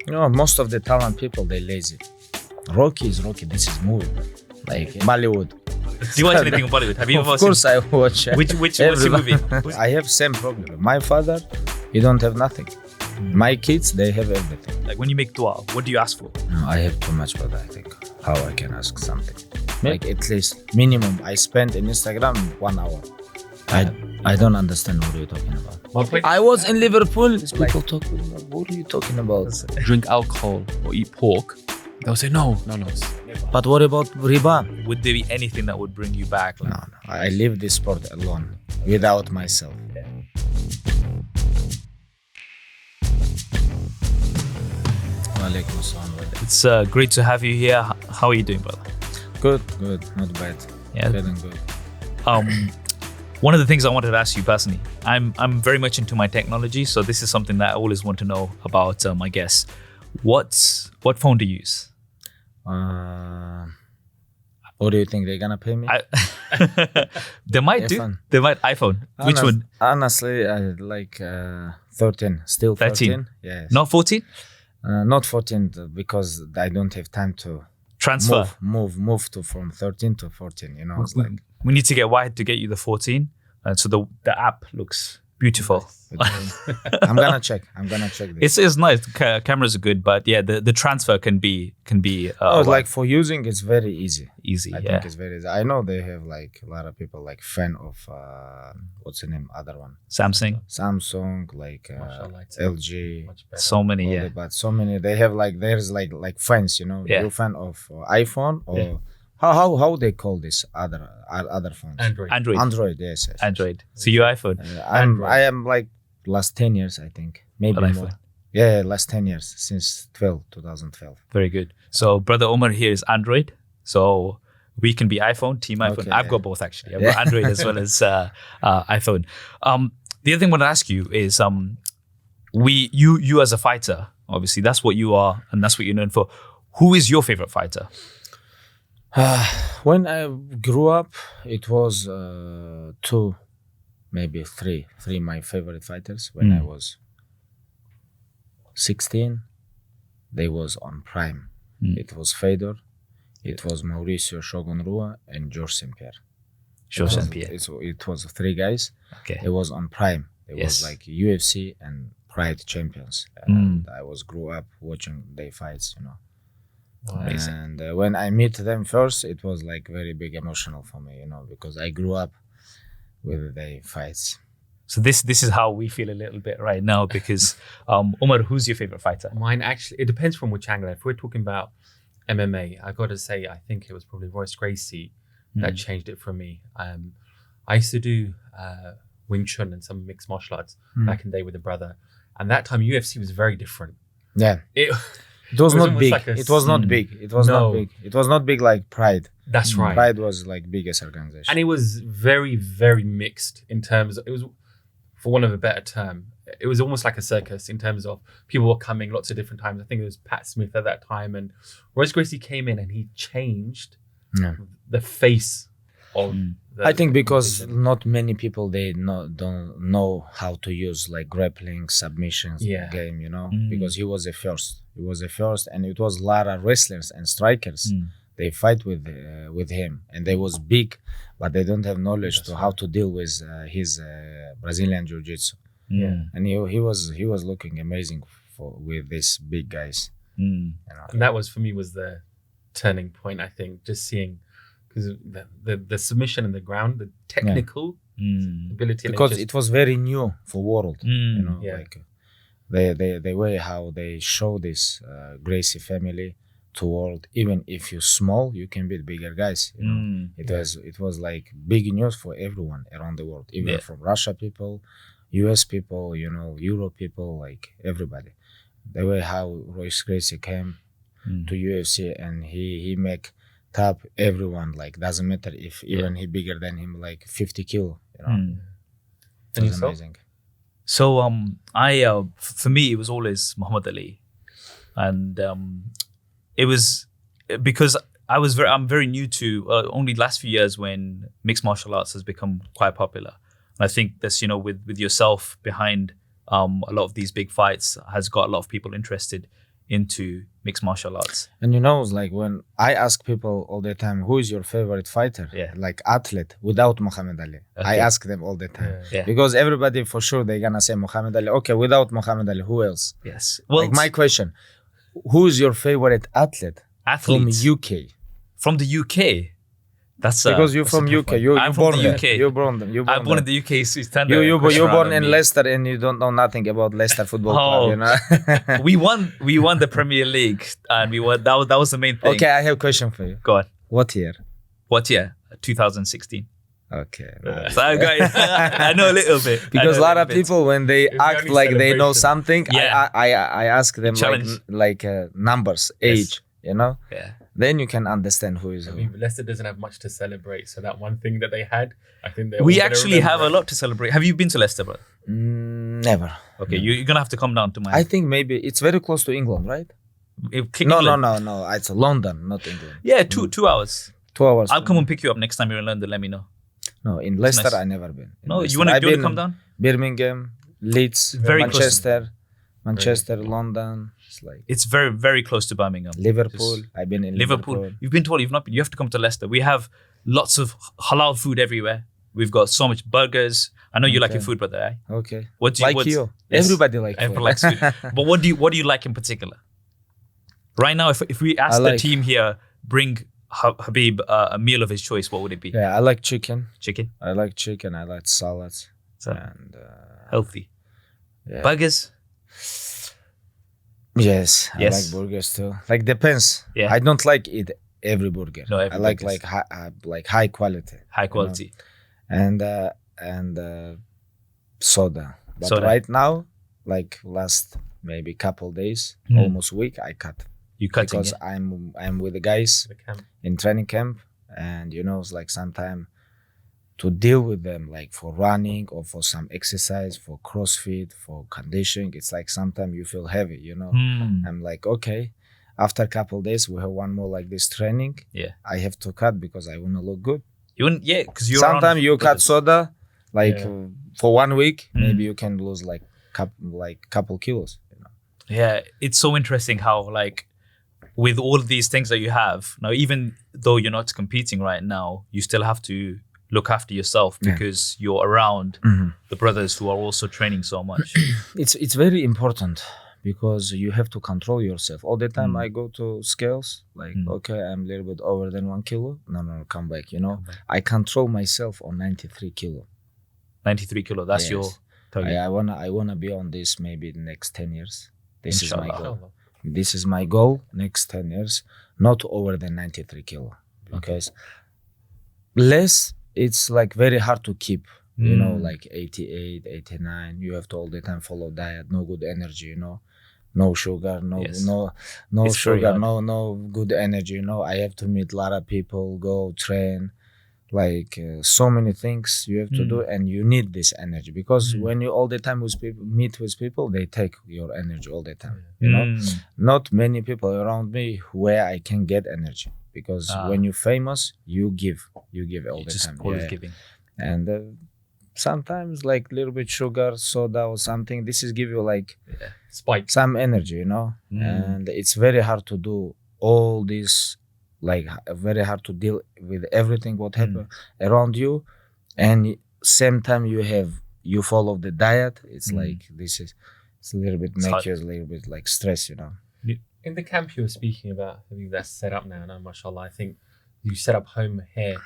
Most of the talent people, they lazy. Rocky is Rocky. This is movie, like Bollywood. Do you watch anything in Bollywood? Have you ever Of course, I watch. What's your movie? I have same problem. My father, he don't have nothing. My kids, they have everything. Like when you make dua, what do you ask for? No, I have too much, but I think how I can ask something. Like at least minimum, I spend in Instagram 1 hour. I don't understand what you're talking about. I was in Liverpool. People talk about, what are you talking about? Drink alcohol or eat pork. They'll say no. But what about Riba? Would there be anything that would bring you back? Like, No. I live this sport alone, without myself. Walaikum salam. It's great to have you here. How are you doing, brother? Good, not bad. Yeah. Good and good. One of the things I wanted to ask you personally, I'm very much into my technology, so this is something that I always want to know about my guests. What phone do you use? What do you think they're gonna pay me? They might iPhone. They might iPhone. Which one? Honestly, I like 13. Still 13. Yes. Not 14? Not 14 because I don't have time to Transfer. move to from 13 to 14. It's like We need to get Wahed to get you the 14. So the app looks beautiful. I'm gonna check this. It's nice. Cameras are good, but yeah, the transfer can be. Like for using, it's very easy. I Yeah. think it's very easy. I know they have like a lot of people like fan of what's the name? Other one. Samsung, like LG. So many. all Yeah. that, but so many they have like there's like fans. Yeah. You're fan of iPhone or how they call this other phones? Android. Yes. Android. So your iPhone. I am like last 10 years, I think, maybe An more. iPhone. Yeah, last 10 years since 2012. Very good. So brother Omar here is Android. So we can be iPhone, team iPhone. Okay, I've got both actually. I've got Android as well as iPhone. The other thing I want to ask you is you as a fighter, obviously that's what you are and that's what you're known for. Who is your favorite fighter? When I grew up, it was two, maybe three my favorite fighters. When I was 16, they was on prime. It was Fedor, it was Mauricio Shogun Rua, and George St. Pierre. It was three guys. Okay. It was on prime. It was like UFC and Pride champions. And I grew up watching their fights, Amazing. And when I meet them first, it was like very big emotional for me, because I grew up with their fights. So this is how we feel a little bit right now because Omar, who's your favorite fighter? Mine actually, it depends from which angle. If we're talking about MMA, I got to say, I think it was probably Royce Gracie that changed it for me. I used to do Wing Chun and some mixed martial arts back in the day with a brother. And that time UFC was very different. Yeah. It was not big. like It was not big. It was not big. It was not big like Pride. That's right. Pride was like biggest organization. And it was very, very mixed in terms of, it was, for want of a better term, it was almost like a circus in terms of people were coming lots of different times. I think it was Pat Smith at that time. And Royce Gracie came in and he changed the face of I think because not many people don't know how to use like grappling submissions game, because he was the first. He was the first, and it was a lot of wrestlers and strikers. They fight with him, and they was big, but they don't have knowledge to how to deal with his Brazilian jiu-jitsu. And he was looking amazing with these big guys. And that was for me was the turning point. I think just seeing. Because the submission in the ground, the technical ability, because it was very new for world, like the way how they show this Gracie family to world. Even if you're small, you can beat bigger guys. It was like big news for everyone around the world, even from Russia people, US people, Europe people, like everybody. The way how Royce Gracie came to UFC and he make top everyone, like doesn't matter if even he bigger than him, like 50 kilo, And it's amazing. So for me it was always Muhammad Ali, and it was because I'm very new to only last few years when mixed martial arts has become quite popular. And I think that's with yourself behind a lot of these big fights has got a lot of people interested into mixed martial arts. And it's like when I ask people all the time, who is your favorite fighter? Yeah. Like athlete without Muhammad Ali. Okay. I ask them all the time. Yeah. Because everybody for sure they're gonna say Muhammad Ali. Okay, without Muhammad Ali, who else? Yes. Well, Like my question, who is your favorite athlete from UK? From the UK. That's because you're from UK. I'm from the UK. You're born I'm born in the UK. So you're born in Leicester and you don't know nothing about Leicester Football Club. You know? we won the Premier League and we won. That was the main thing. Okay, I have a question for you. Go on. What year? 2016. Okay. So I know a little bit. Because a lot of people, when they act like they know something, I ask them like numbers, age, you know? Yeah. Then you can understand who is who. I mean, Leicester doesn't have much to celebrate, so that one thing that they had, I think we actually have a lot to celebrate. Have you been to Leicester, bro? Never. Okay, you're gonna have to come down to mine. I think maybe it's very close to England, right? No. It's London, not England. Yeah, 2 hours. 2 hours. I'll come and pick you up next time you're in London. Let me know. No, in Leicester, I never been. No, you want to come down? Birmingham, Leeds, Manchester, London. It's very, very close to Birmingham. Liverpool. I've been in Liverpool. You've been told you've not been. You have to come to Leicester. We have lots of halal food everywhere. We've got so much burgers. I know you like your food, brother. Eh? Okay. You? Everybody likes food. Everyone likes food. But what do you like in particular? Right now, if we ask the team here, bring Khabib a meal of his choice, what would it be? Yeah, I like chicken. Chicken? I like chicken. I like salads. And healthy. Yeah. Burgers? Yes, I like burgers too. Like depends. Yeah. I don't like eat every burger. No, I like high quality. High quality. And soda. But right now, like last maybe couple days, almost week, I cut. You cut because I'm with the guys in training camp, and it's like sometime to deal with them, like for running or for some exercise, for CrossFit, for conditioning. It's like sometimes you feel heavy, I'm like, okay, after a couple days, we have one more like this training. Yeah. I have to cut because I want to look good. Because you're sometimes you cut soda, like for 1 week, maybe you can lose like couple kilos. Yeah, it's so interesting how like with all of these things that you have now, even though you're not competing right now, you still have to look after yourself because you're around the brothers who are also training so much. It's very important because you have to control yourself. All the time I go to scales, like, okay, I'm a little bit over than 1 kilo. No, come back, I control myself on 93 kilo. 93 kilo, that's your target. I wanna be on this maybe the next 10 years. This is my goal. This is my goal next 10 years, not over than 93 kilo. Because less, it's like very hard to keep, like 88, 89. You have to all the time follow diet, no good energy, no sugar, no sugar, no good energy, I have to meet a lot of people, go train, like so many things you have to do, and you need this energy because when you all the time meet with people, they take your energy all the time. Not many people around me where I can get energy because when you're famous, you give all the time. Always giving. And sometimes like little bit sugar, soda or something. This is give you like spike some energy, and it's very hard to do all this. Like very hard to deal with everything what happen around you, and same time you follow the diet. It's like it's a little bit make you a little bit like stress, In the camp you were speaking about, I think that's set up now. Now, mashallah, I think you set up home here.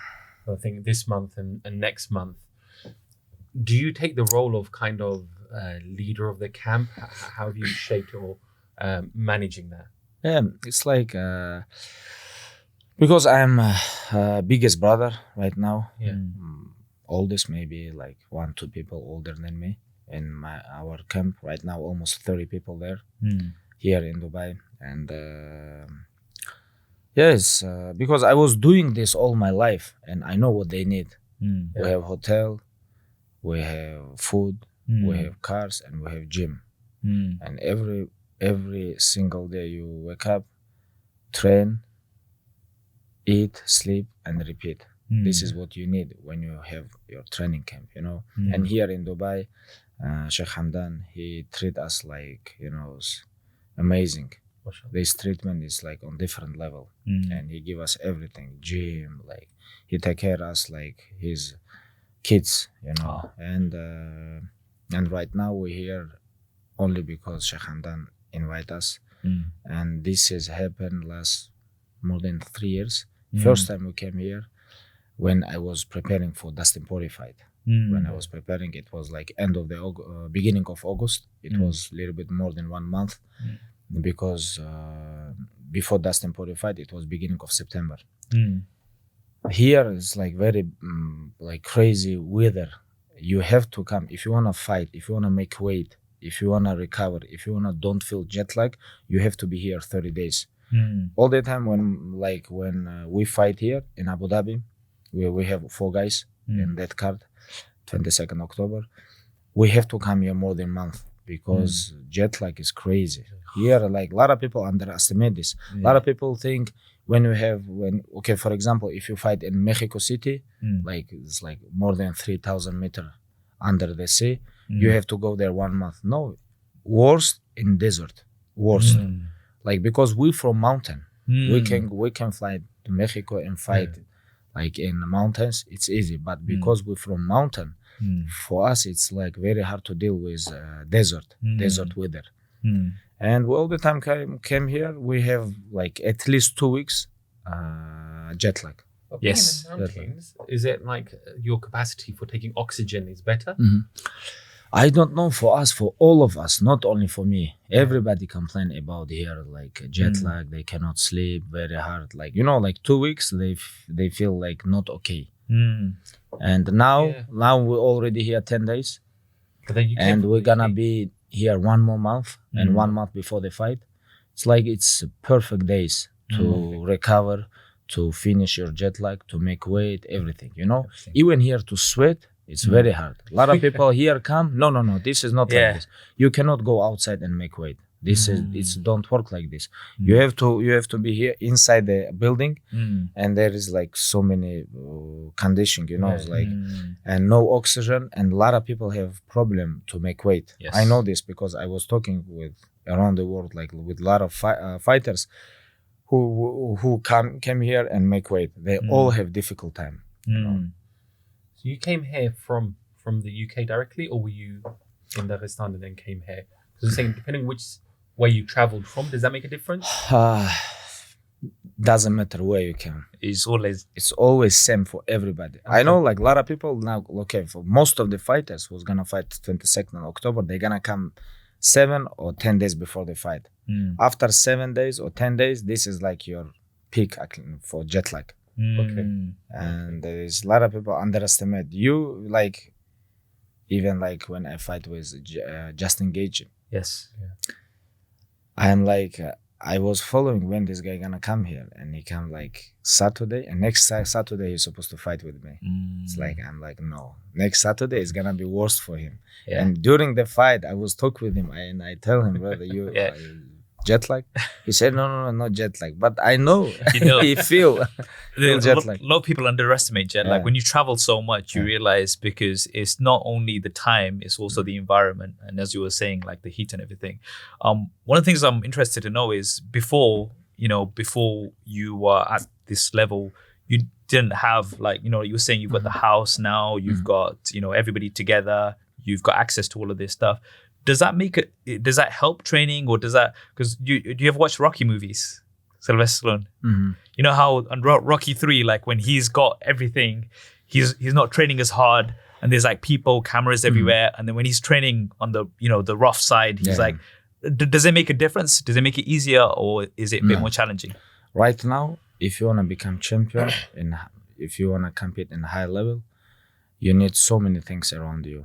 I think this month and next month. Do you take the role of kind of leader of the camp? How have you shaped or managing that? Yeah, it's like. Because I'm biggest brother right now. Yeah. Oldest, maybe like 1-2 people older than me in our camp right now. Almost 30 people there here in Dubai, and because I was doing this all my life, and I know what they need. We have hotel, we have food, we have cars, and we have gym. And every single day you wake up, train, eat, sleep, and repeat. This is what you need when you have your training camp, And here in Dubai, Sheikh Hamdan, he treat us like, amazing. This treatment is like on different level, and he give us everything, gym, like he take care us like his kids, and right now we're here only because Sheikh Hamdan invite us, and this has happened last more than 3 years. First time we came here when I was preparing for Dustin Poirier fight. When I was preparing, it was like end of the beginning of August. It was a little bit more than 1 month, because before Dustin Poirier fight, it was beginning of September. Here it's like very like crazy weather. You have to come if you wanna fight, if you wanna make weight, if you wanna recover, if you wanna don't feel jet lag. You have to be here 30 days. All the time when we fight here in Abu Dhabi, we have 4 guys in that card. 22nd October, we have to come here more than a month because jet lag is crazy. Here, like a lot of people underestimate this. A lot of people think for example, if you fight in Mexico City, like it's like more than 3,000 meters under the sea, you have to go there 1 month. No, worst in desert, worst. Like because we from mountain, we can fly to Mexico and fight like in the mountains. It's easy, but because we're from mountain, for us it's like very hard to deal with desert weather. And we all the time came here, we have like at least 2 weeks jet lag. Yes. In the mountains, is it like your capacity for taking oxygen is better? I don't know, for us, for all of us, not only for me. Everybody complain about here, like jet lag, they cannot sleep very hard. Like, like 2 weeks, they feel like not okay. And now we're already here 10 days. And we're gonna be here 1 more month and 1 month before the fight. It's like it's perfect days to recover, to finish your jet lag, to make weight, everything, Even here to sweat, it's very hard. A lot of people here come, no, this is not like this. You cannot go outside and make weight. It's don't work like this. You have to be here inside the building, and there is like so many conditions, it's like, and no oxygen, and a lot of people have problem to make weight. I know this because I was talking with around the world, like with a lot of fighters who came here and make weight. They all have difficult time. So you came here from the UK directly, or were you in Dagestan and then came here? Because you're saying depending which way you traveled from, does that make a difference? Doesn't matter where you came. It's always same for everybody. I know like a lot of people now, for most of the fighters who's gonna fight 22nd October, they're gonna come 7 or 10 days before the fight. After 7 days or 10 days, this is like your peak for jet lag. And there is a lot of people underestimate you, like even like when I fight with Justin Gage. I'm like I was following when this guy gonna come here, and he come like Saturday, and next Saturday he's supposed to fight with me. It's like I'm like, no, next Saturday is gonna be worse for him. And during the fight I was talk with him, and I tell him, brother, you jet lag? He said, no, not jet lag, but I know he feel jet lag. A lot of people underestimate jet lag. When you travel so much, you realize, because it's not only the time, it's also the environment, and as you were saying, like the heat and everything. One of the things I'm interested to know is before you were at this level, you didn't have like, you were saying you've got the house now, you've got everybody together, you've got access to all of this stuff. Does that help training, or does that, because do you ever watch Rocky movies? Sylvester Stallone. You know how on Rocky 3, like when he's got everything, he's not training as hard, and there's like people, cameras everywhere, and then when he's training on the the rough side, he's like, does it make a difference? Does it make it easier, or is it a bit more challenging? Right now, if you want to become champion and if you want to compete in a high level, you need so many things around you.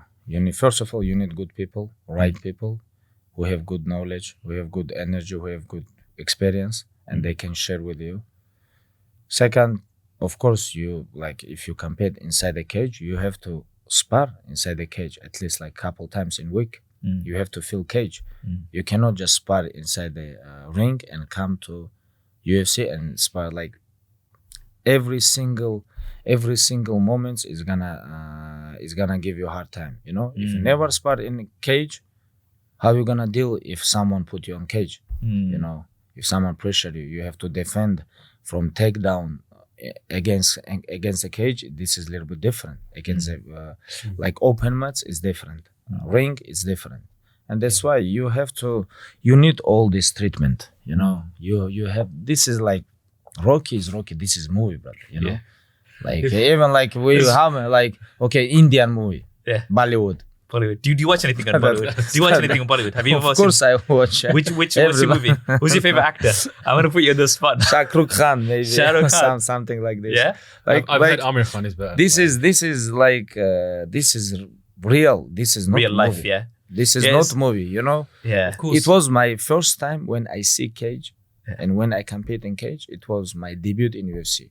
First of all, you need good people, right people, who have good knowledge, who have good energy, who have good experience, and they can share with you. Second, of course, if you compete inside the cage, you have to spar inside the cage at least like couple times in week. You have to feel cage. You cannot just spar inside the ring and come to UFC and spar. Like every single moment is gonna give you a hard time. If you never spar in a cage, how you gonna deal if someone put you on cage? If someone pressure you, you have to defend from takedown against the cage. This is a little bit different. Against like open mats is different. Ring is different. And that's why you need all this treatment, you know. You have, this is like Rocky is Rocky, this is movie, brother, you know. Like even like we have like Indian movie, Bollywood. Do you watch anything on Bollywood? Do you watch anything on Bollywood? Have you ever Of course I watch. Which what's your movie? Who's your favorite actor? I want to put you on the spot. Shah Rukh Khan, maybe. Shah Rukh Khan. Something like this. Yeah. I've heard Amir Khan is better. This is like this is real. This is not real life, movie. yeah. This is not movie, you know. Yeah, of course. It was my first time when I see cage, and when I compete in cage, it was my debut in UFC.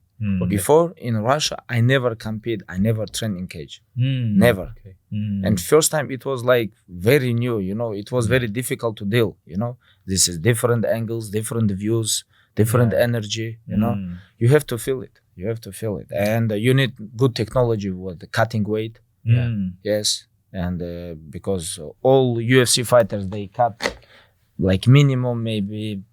Before in Russia, I never compete. I never train in cage. Never. And first time it was like very new, you know. It was very difficult to deal, you know. This is different angles, different views, different energy, you know. You have to feel it. You have to feel it, and you need good technology with the cutting weight. Yes. And because all UFC fighters, they cut like minimum maybe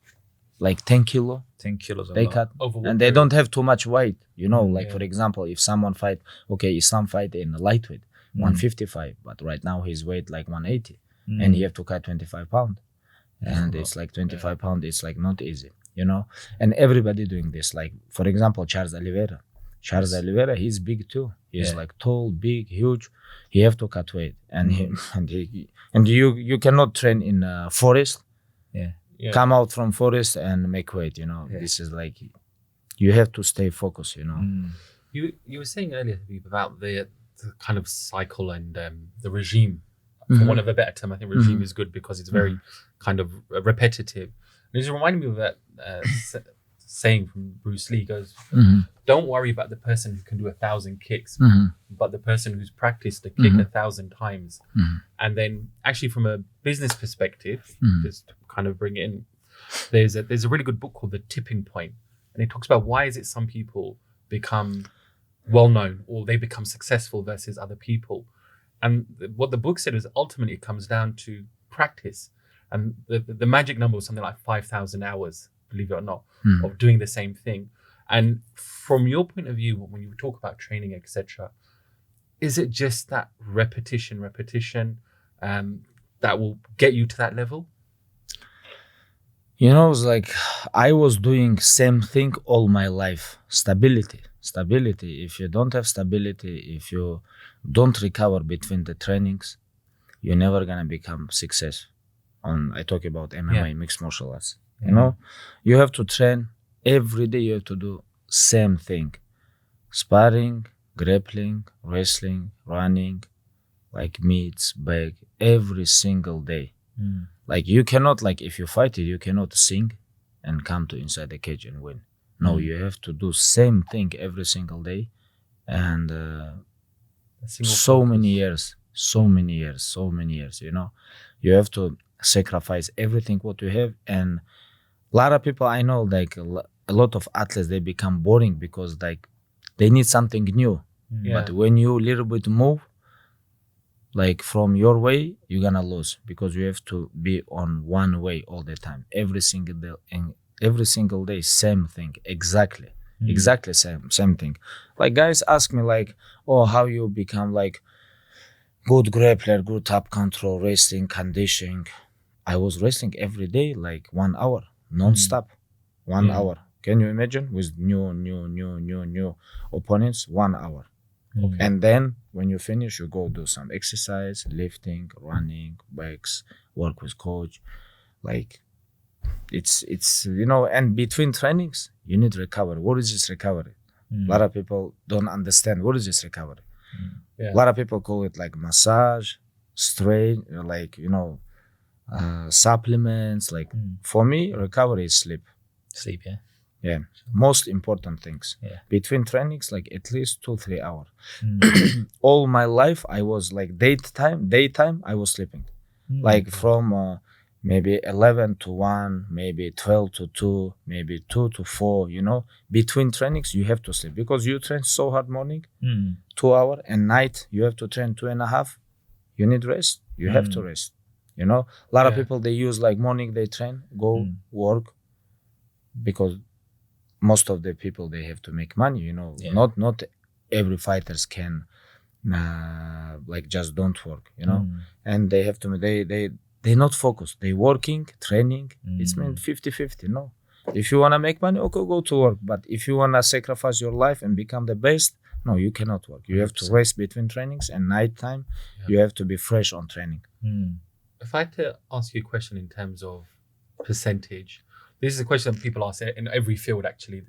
like 10 kilo. 10 kilos. They cut, and they don't have too much weight. You know, like for example, if someone fight, Islam fight in lightweight, 155, but right now his weight like 180, and he have to cut 25 pounds, and it's like 25 pounds. It's like not easy, you know. And everybody doing this. Like for example, Charles Oliveira, he's big too. He's like tall, big, huge. He have to cut weight, and you cannot train in forest. Come out from forest and make weight. You know, this is like you have to stay focused. You know. You were saying earlier, Khabib, about the kind of cycle and the regime. For want of a better term, I think regime is good because it's very kind of repetitive. And it just reminded me of that saying from Bruce Lee. Goes, don't worry about the person who can do 1,000 kicks, but the person who's practiced the kick 1,000 times. And then actually from a business perspective, just to kind of bring it in, there's a really good book called The Tipping Point, and it talks about why is it some people become well known or they become successful versus other people. And what the book said is ultimately it comes down to practice, and the magic number was something like 5,000 hours, believe it or not, of doing the same thing. And from your point of view, when you talk about training, etc., is it just that repetition that will get you to that level? You know, it's like I was doing same thing all my life. Stability. If you don't have stability, if you don't recover between the trainings, you're never gonna become success. I talk about MMA, mixed martial arts. You know, you have to train every day. You have to do same thing: sparring, grappling, wrestling, running, like meets, bag, every single day. Like you cannot, like if you fight it, you cannot sing and come to inside the cage and win. No, you have to do same thing every single day, and so many years. You know, you have to sacrifice everything what you have. And a lot of people I know, like a lot of athletes, they become boring because like they need something new. But when you little bit move like from your way, you're gonna lose because you have to be on one way all the time, every single day, and every single day same thing, exactly same thing. Like guys ask me like, oh, how you become like good grappler, good top control, wrestling, conditioning. I was wrestling every day like 1 hour non-stop. 1 hour. Can you imagine? With new opponents, 1 hour. And then when you finish, you go do some exercise, lifting, running, bikes, work with coach. Like it's you know, and between trainings you need recovery. What is this recovery? A lot of people don't understand what is this recovery. A lot of people call it like massage, strain, like, you know, supplements. Like for me, recovery is sleep. Yeah, most important things. Between trainings, like at least 2-3 hours. All my life I was like daytime I was sleeping. Like from maybe 11 to 1, maybe 12 to 2, maybe 2 to 4, you know. Between trainings you have to sleep because you train so hard morning, 2 hours, and night you have to train 2.5. You need rest. You have to rest, you know. A lot of people, they use like morning they train, go work, because most of the people, they have to make money, not every fighters can like just don't work, and they have to, they not focused, they working, training, it's meant 50-50. No, if you want to make money, okay, go to work, but if you want to sacrifice your life and become the best, no, you cannot work. You have to rest between trainings, and night time you have to be fresh on training. If I had to ask you a question in terms of percentage, this is a question that people ask in every field, actually.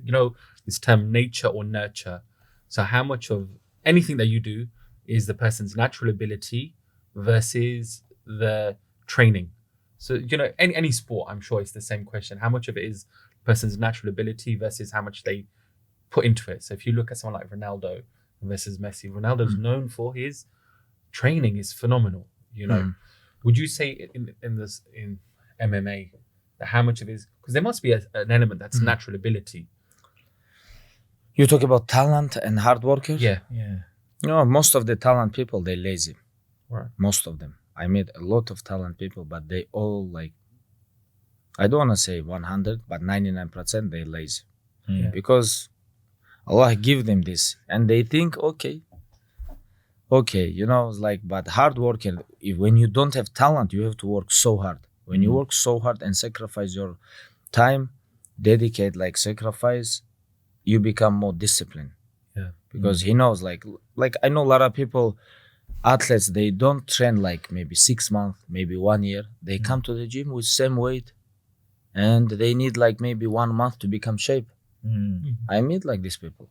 This term nature or nurture. So how much of anything that you do is the person's natural ability versus the training? So, any sport, I'm sure it's the same question. How much of it is the person's natural ability versus how much they put into it? So if you look at someone like Ronaldo versus Messi, Ronaldo's known for his training is phenomenal. Would you say in MMA that how much of it is, because there must be an element that's natural ability? You talk about talent and hard workers? Yeah. Most of the talent people, they lazy. Right. Most of them. I met a lot of talent people, but they all I don't want to say 100, but 99% they lazy. Because Allah give them this, and they think, okay, but hard worker, when you don't have talent, you have to work so hard. When you work so hard and sacrifice your time, dedicate, sacrifice, you become more disciplined. Yeah. Because he knows, like I know a lot of people, athletes, they don't train maybe 6 months, maybe 1 year. They come to the gym with same weight, and they need maybe 1 month to become shape. I meet these people.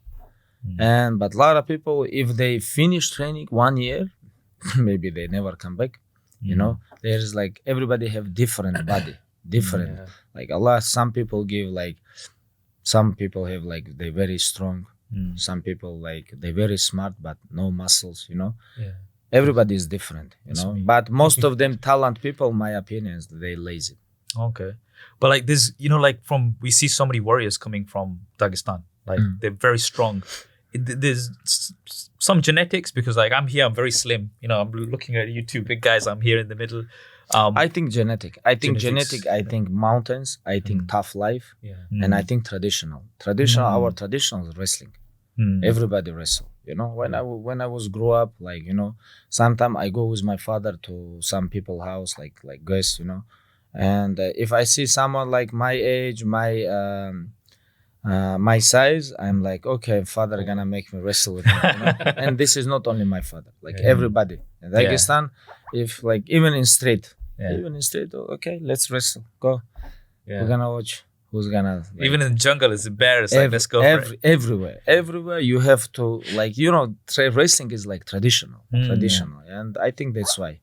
But a lot of people, if they finish training 1 year, maybe they never come back. There's everybody have different body, different. Allah, some people give some people have they're very strong. Some people they're very smart but no muscles. Everybody is different. But most of them talent people, my opinion is they lazy. Okay. But this, from, we see so many warriors coming from Dagestan. They're very strong. There's some genetics, because I'm here, I'm very slim. I'm looking at you two big guys. I'm here in the middle. I think genetic. I think mountains. I think tough life. And I think traditional. Our traditional is wrestling. Everybody wrestle. When I was grow up, sometimes I go with my father to some people's house, like guests, and if I see someone my age, my size, I'm okay, father gonna make me wrestle with him. And this is not only my father, everybody in Dagestan. If even in street, okay, let's wrestle, go. We're gonna watch who's gonna even in the jungle, it's embarrassing. Let's go. Everywhere you have to wrestling is traditional, and I think that's why.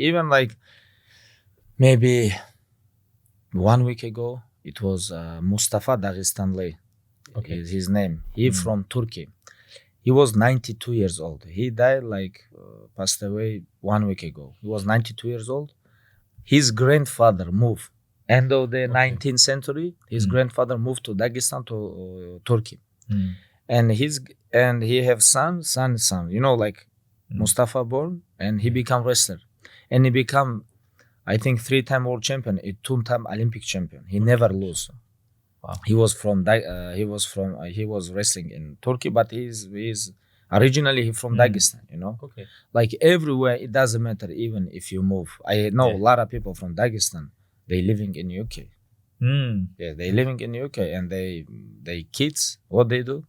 Even maybe 1 week ago, it was Mustafa Dagestanli. Okay. Is his name. He from Turkey. He was 92 years old. He died passed away 1 week ago. He was 92 years old. His grandfather moved. End of the 19th century, his grandfather moved to Dagestan, to Turkey. And he have son. Mustafa born, and he become wrestler. And he become, I think, 3-time world champion, a 2-time Olympic champion. He never lose. Wow. He was wrestling in Turkey, but he's originally from Dagestan. Okay. Everywhere, it doesn't matter. Even if you move, I know a lot of people from Dagestan. They living in UK. Yeah, they living in UK, and they kids, what they do?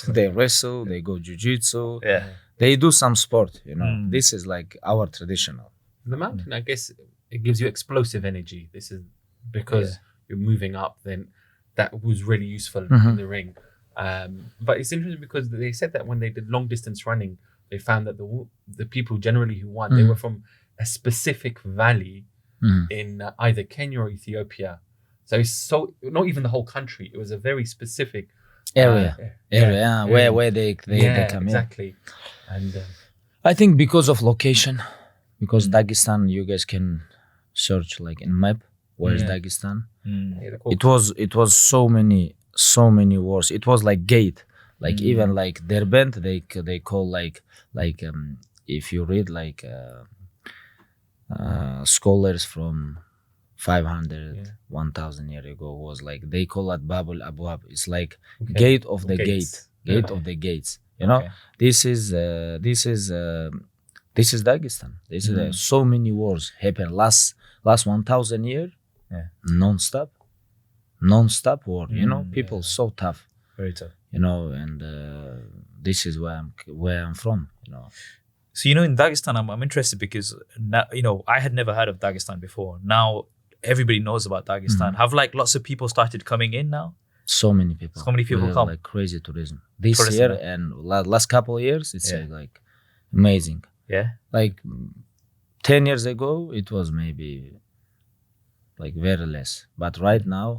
They wrestle. They go jiu-jitsu. Yeah. They do some sport. This is our traditional. The mountain, I guess, it gives you explosive energy. This is because you're moving up. Then that was really useful in the ring. But it's interesting because they said that when they did long distance running, they found that the people generally who won, they were from a specific valley in either Kenya or Ethiopia. So it's not even the whole country. It was a very specific area where they come. Exactly. And I think because of location, because Dagestan, you guys can search in map where is Dagestan. It was so many wars. It was gate, even Derbent, they call if you read scholars from 500, 1,000 years ago was like, they call it Babul Abwab. It's like Okay. gate of the Gates. gate of the gates. You know, Okay. this is Dagestan. This is so many wars happen last 1,000 years, non-stop war. You know, people so tough. Very tough. You know, and this is where I'm from. You know. So, you know, in Dagestan, I'm interested because now, you know, I had never heard of Dagestan before. Now everybody knows about Dagestan. Have like lots of people started coming in now? So many people. So many people We have, come. like crazy tourism. This Tourism, year yeah. and last couple of years, it's like amazing. Yeah. Like 10 years ago, it was maybe like very less. But right now,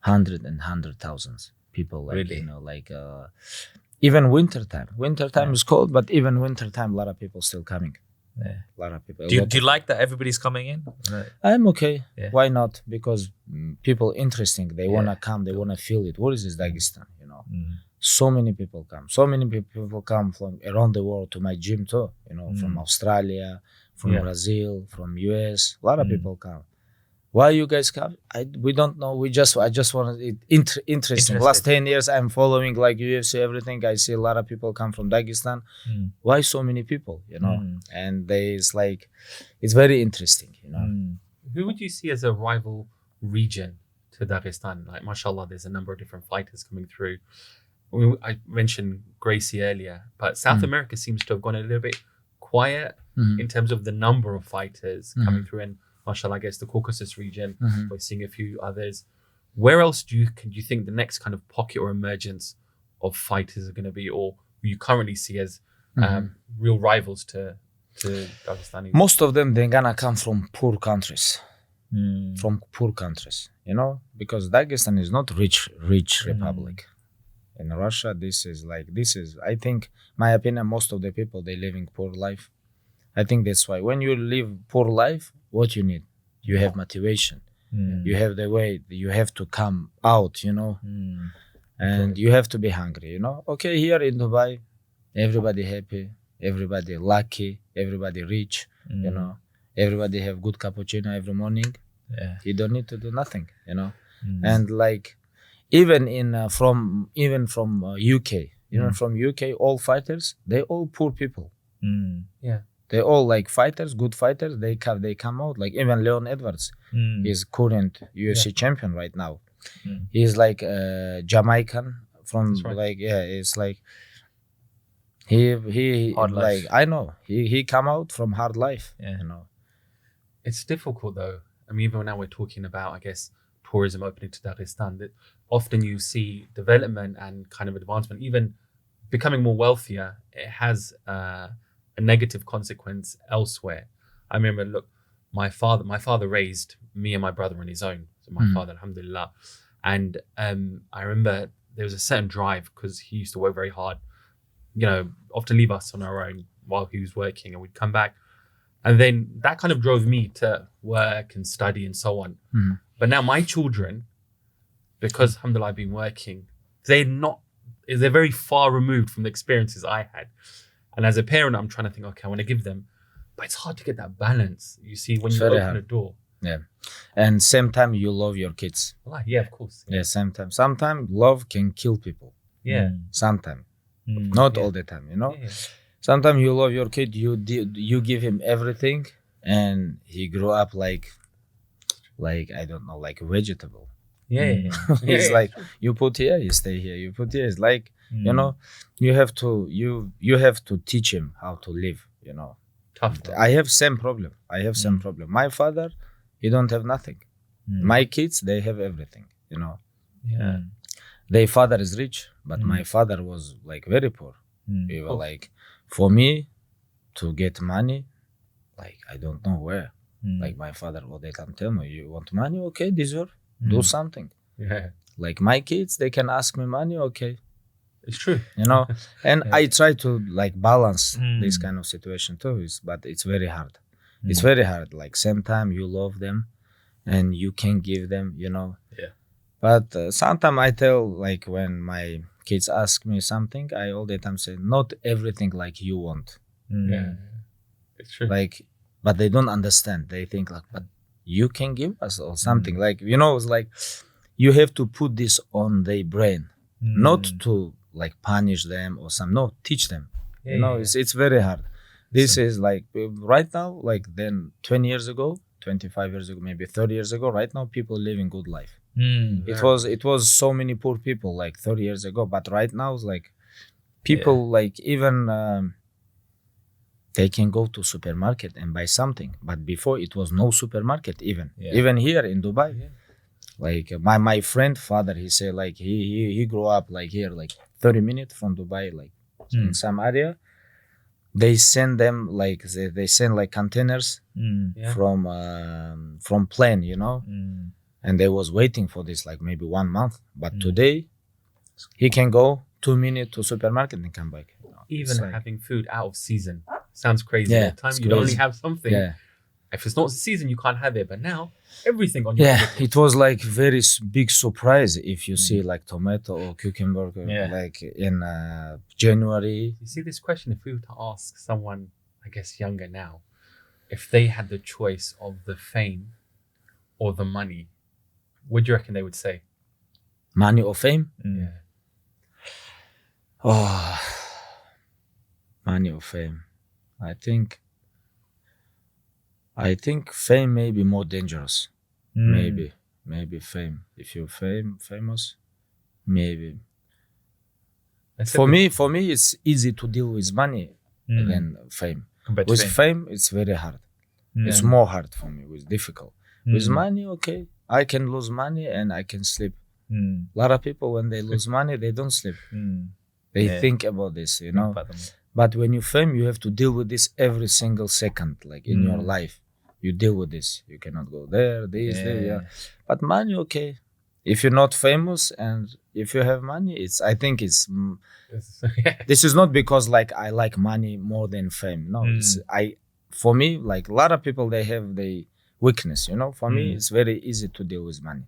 100,000 people. Like, Really? you know, like even wintertime. Wintertime is cold, but even wintertime, a lot of people still coming. Yeah. A lot of people. Do you like that everybody's coming in? I'm okay. Yeah. Why not? Because people interesting. They wanna come. They wanna feel it. What is this Dagestan? You know, so many people come. So many people come from around the world to my gym too. You know, from Australia, from Brazil, from US. A lot of people come. Why you guys come? We don't know. I just want it interesting. Last 10 years, I'm following like UFC everything. I see a lot of people come from Dagestan. Why so many people? You know, and it's very interesting. You know, Who would you see as a rival region to Dagestan? Like, mashallah, there's a number of different fighters coming through. I mentioned Gracie earlier, but South America seems to have gone a little bit quiet in terms of the number of fighters coming through. And mashallah, I guess the Caucasus region, we're seeing a few others. Where else do you think the next kind of pocket or emergence of fighters are going to be, or who you currently see as real rivals to Dagestanis? Most of them, they're gonna come from poor countries. From poor countries, you know, because Dagestan is not rich republic. In Russia, this is I think, my opinion, most of the people, they living poor life. I think that's why when you live poor life, what you need, you have motivation. You have the way, you have to come out, you know, and you have to be hungry, you know. Okay, here in Dubai, everybody happy, everybody lucky, everybody rich, you know, everybody have good cappuccino every morning. You don't need to do nothing, you know. And like even from UK, you know, from UK, all fighters, they all poor people. They all like fighters, good fighters. They come out, like even Leon Edwards. He's current UFC champion right now. He's like Jamaican from it's like he hard like life. I know he come out from hard life. You know, It's difficult though. I mean, even now we're talking about, I guess, tourism opening to Dagestan, that often you see development and kind of advancement, even becoming more wealthier, it has a negative consequence elsewhere. I remember, look, my father raised me and my brother on his own. So my father, alhamdulillah. And I remember there was a certain drive because he used to work very hard, you know, often leave us on our own while he was working, and we'd come back. And then that kind of drove me to work and study and so on. But now my children, because alhamdulillah I've been working, they're very far removed from the experiences I had. And as a parent, I'm trying to think, okay, I want to give them, but it's hard to get that balance. You see, when you open a door. Yeah. And same time you love your kids. Yeah, of course. Yeah, same time. Sometimes love can kill people. Yeah. Sometimes. Not all the time, you know. Sometimes you love your kid, you give him everything, and he grew up like I don't know, like a vegetable. It's like you put here, you stay here. You put here. It's like you know, you have to teach him how to live. You know, Tough. I have same problem. My father, he don't have nothing. My kids, they have everything. You know. Their father is rich, but my father was like very poor. We were like, for me to get money, like I don't know where. Like my father, well, they can tell me, you want money? Okay, deserve, do something. Like my kids, they can ask me money. Okay, It's true. you know. And I try to like balance this kind of situation too. But it's very hard. It's very hard. Like same time you love them, and you can give them, you know. But sometimes I tell, like when my kids ask me something, I all the time say, not everything like you want. Yeah, it's true. Like, but they don't understand. They think like, but you can give us or something. Like, it's like you have to put this on their brain, not to like punish them or no, teach them. It's very hard. This is like right now, like then 20 years ago, 25 years ago, maybe 30 years ago, right now people living good life. It was so many poor people like 30 years ago, but right now it's like people like even they can go to supermarket and buy something, but before it was no supermarket even here in Dubai. Like my friend father, he said like he grew up like here, like 30 minutes from Dubai, like in some area. They send them like they send like containers from plane, and they was waiting for this like maybe 1 month. But today he can go 2 minutes to supermarket and come back. Even having food out of season sounds crazy. At the time you'd only have something. If it's not the season, you can't have it. But now everything on your plate. It was like very big surprise if you see like tomato or cucumber like in January. You see this question, if we were to ask someone, I guess younger now, if they had the choice of the fame or the money, what do you reckon they would say? Money or fame? Yeah. Oh, money or fame. I think fame may be more dangerous. Maybe fame. If you're famous, maybe. For me, it's easy to deal with money than fame. With fame, it's very hard. It's more hard for me. It's difficult. With money, okay, I can lose money and I can sleep. A lot of people, when they lose money, they don't sleep. They think about this, But when you fame, you have to deal with this every single second, like in your life. You deal with this. You cannot go there, there. But money, okay. If you're not famous and if you have money, I think it's. This is not because like I like money more than fame. No, for me, like a lot of people, they have the weakness. For me, it's very easy to deal with money,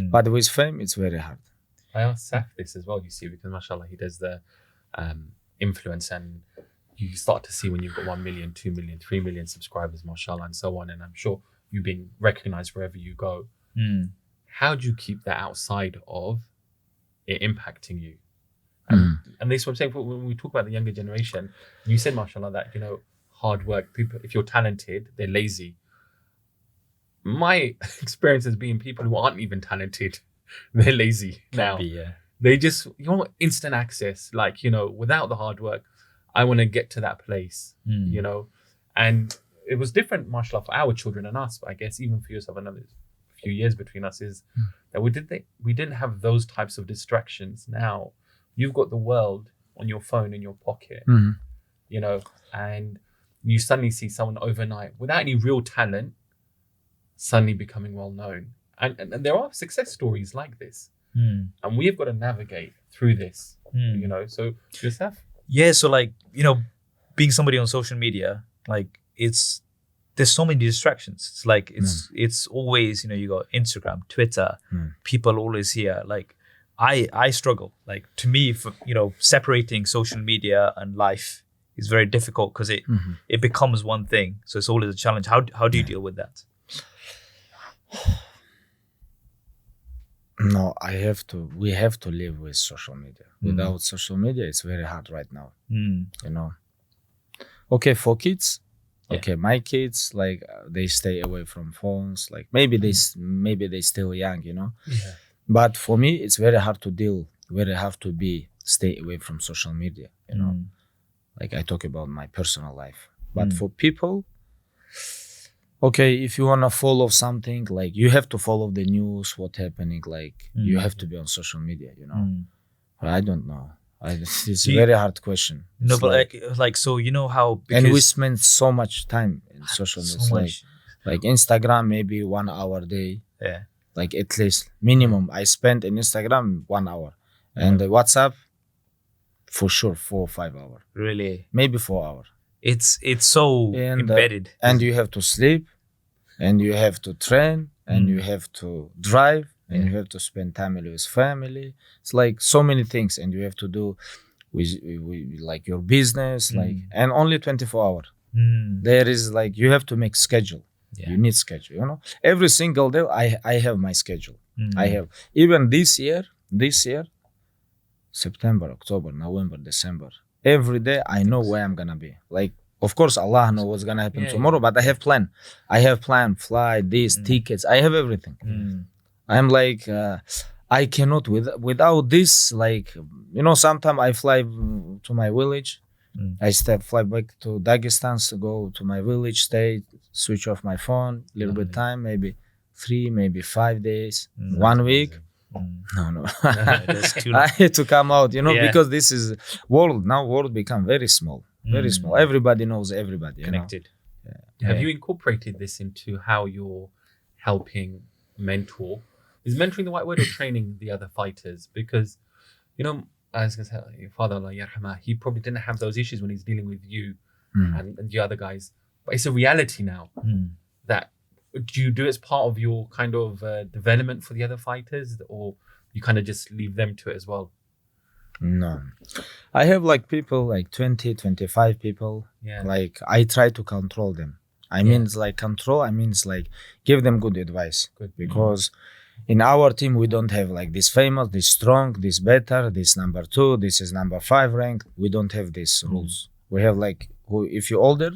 but with fame, it's very hard. I asked Saf this as well. You see, because mashallah, he does the influence, and you start to see when you've got 1 million, 2 million, 3 million subscribers, mashallah, and so on. And I'm sure you're being recognized wherever you go. How do you keep that outside of it impacting you? And this is what I'm saying, when we talk about the younger generation, you said, mashallah, that, hard work, people, if you're talented, they're lazy. My experience has been people who aren't even talented, they're lazy now. They just, instant access, like, without the hard work, I want to get to that place, and it was different, mashallah, for our children and us, but I guess even for yourself, another few years between us is that we didn't have those types of distractions. Now you've got the world on your phone in your pocket, and you suddenly see someone overnight without any real talent suddenly becoming well known, and there are success stories like this, and we have got to navigate through this, so yourself. So like, being somebody on social media, like there's so many distractions. It's like, it's always, you got Instagram, Twitter, people always here. Like I struggle, like to me, for, separating social media and life is very difficult because it becomes one thing. So it's always a challenge. How do you deal with that? No, we have to live with social media. Without social media, it's very hard right now. Okay, for kids, my kids, like they stay away from phones. Like maybe they still young, But for me, it's very hard to deal. Very hard to stay away from social media. Like I talk about my personal life. But for people, okay, if you wanna follow something, like you have to follow the news, what's happening. Like you have to be on social media. I don't know. It's a very hard question. No, but like so how, and we spend so much time in social media. Like Instagram, maybe 1 hour a day. Yeah. Like at least minimum, I spend in Instagram 1 hour, and the WhatsApp, for sure 4 or 5 hours. Really? Maybe 4 hours. It's so embedded. And you have to sleep, and you have to train, and you have to drive. And you have to spend time with family. It's like so many things, and you have to do with like your business, like, and only 24 hours. There is like you have to make schedule. Yeah. You need schedule, you know. Every single day I have my schedule. I have, even this year, September, October, November, December, every day I know where I'm gonna be. Like, of course, Allah knows what's gonna happen tomorrow, but I have plan. Flight, this, tickets. I have everything. I'm like, I cannot without this. Like, you know, sometimes I fly to my village. I fly back to Dagestan, so go to my village, stay, switch off my phone, little bit time, maybe 3, maybe 5 days, 1 week. No. I had to come out, you know, because this is world become very small, very small. Everybody knows everybody, connected. You know? Have you incorporated this into how you're helping mentor? Is mentoring the right word, or training the other fighters? Because, you know, I was going to say, your father, Allah yarhamah, he probably didn't have those issues when he's dealing with you and the other guys. But it's a reality now that, do you do it as part of your kind of development for the other fighters, or you kind of just leave them to it as well? No. I have like people, like 20, 25 people. Yeah. Like, I try to control them. I mean, it's like control. I mean, it's like give them good advice. Because in our team, we don't have like this famous, this strong, this better, this number 2, this is number 5 ranked. We don't have these rules. We have like, if you're older,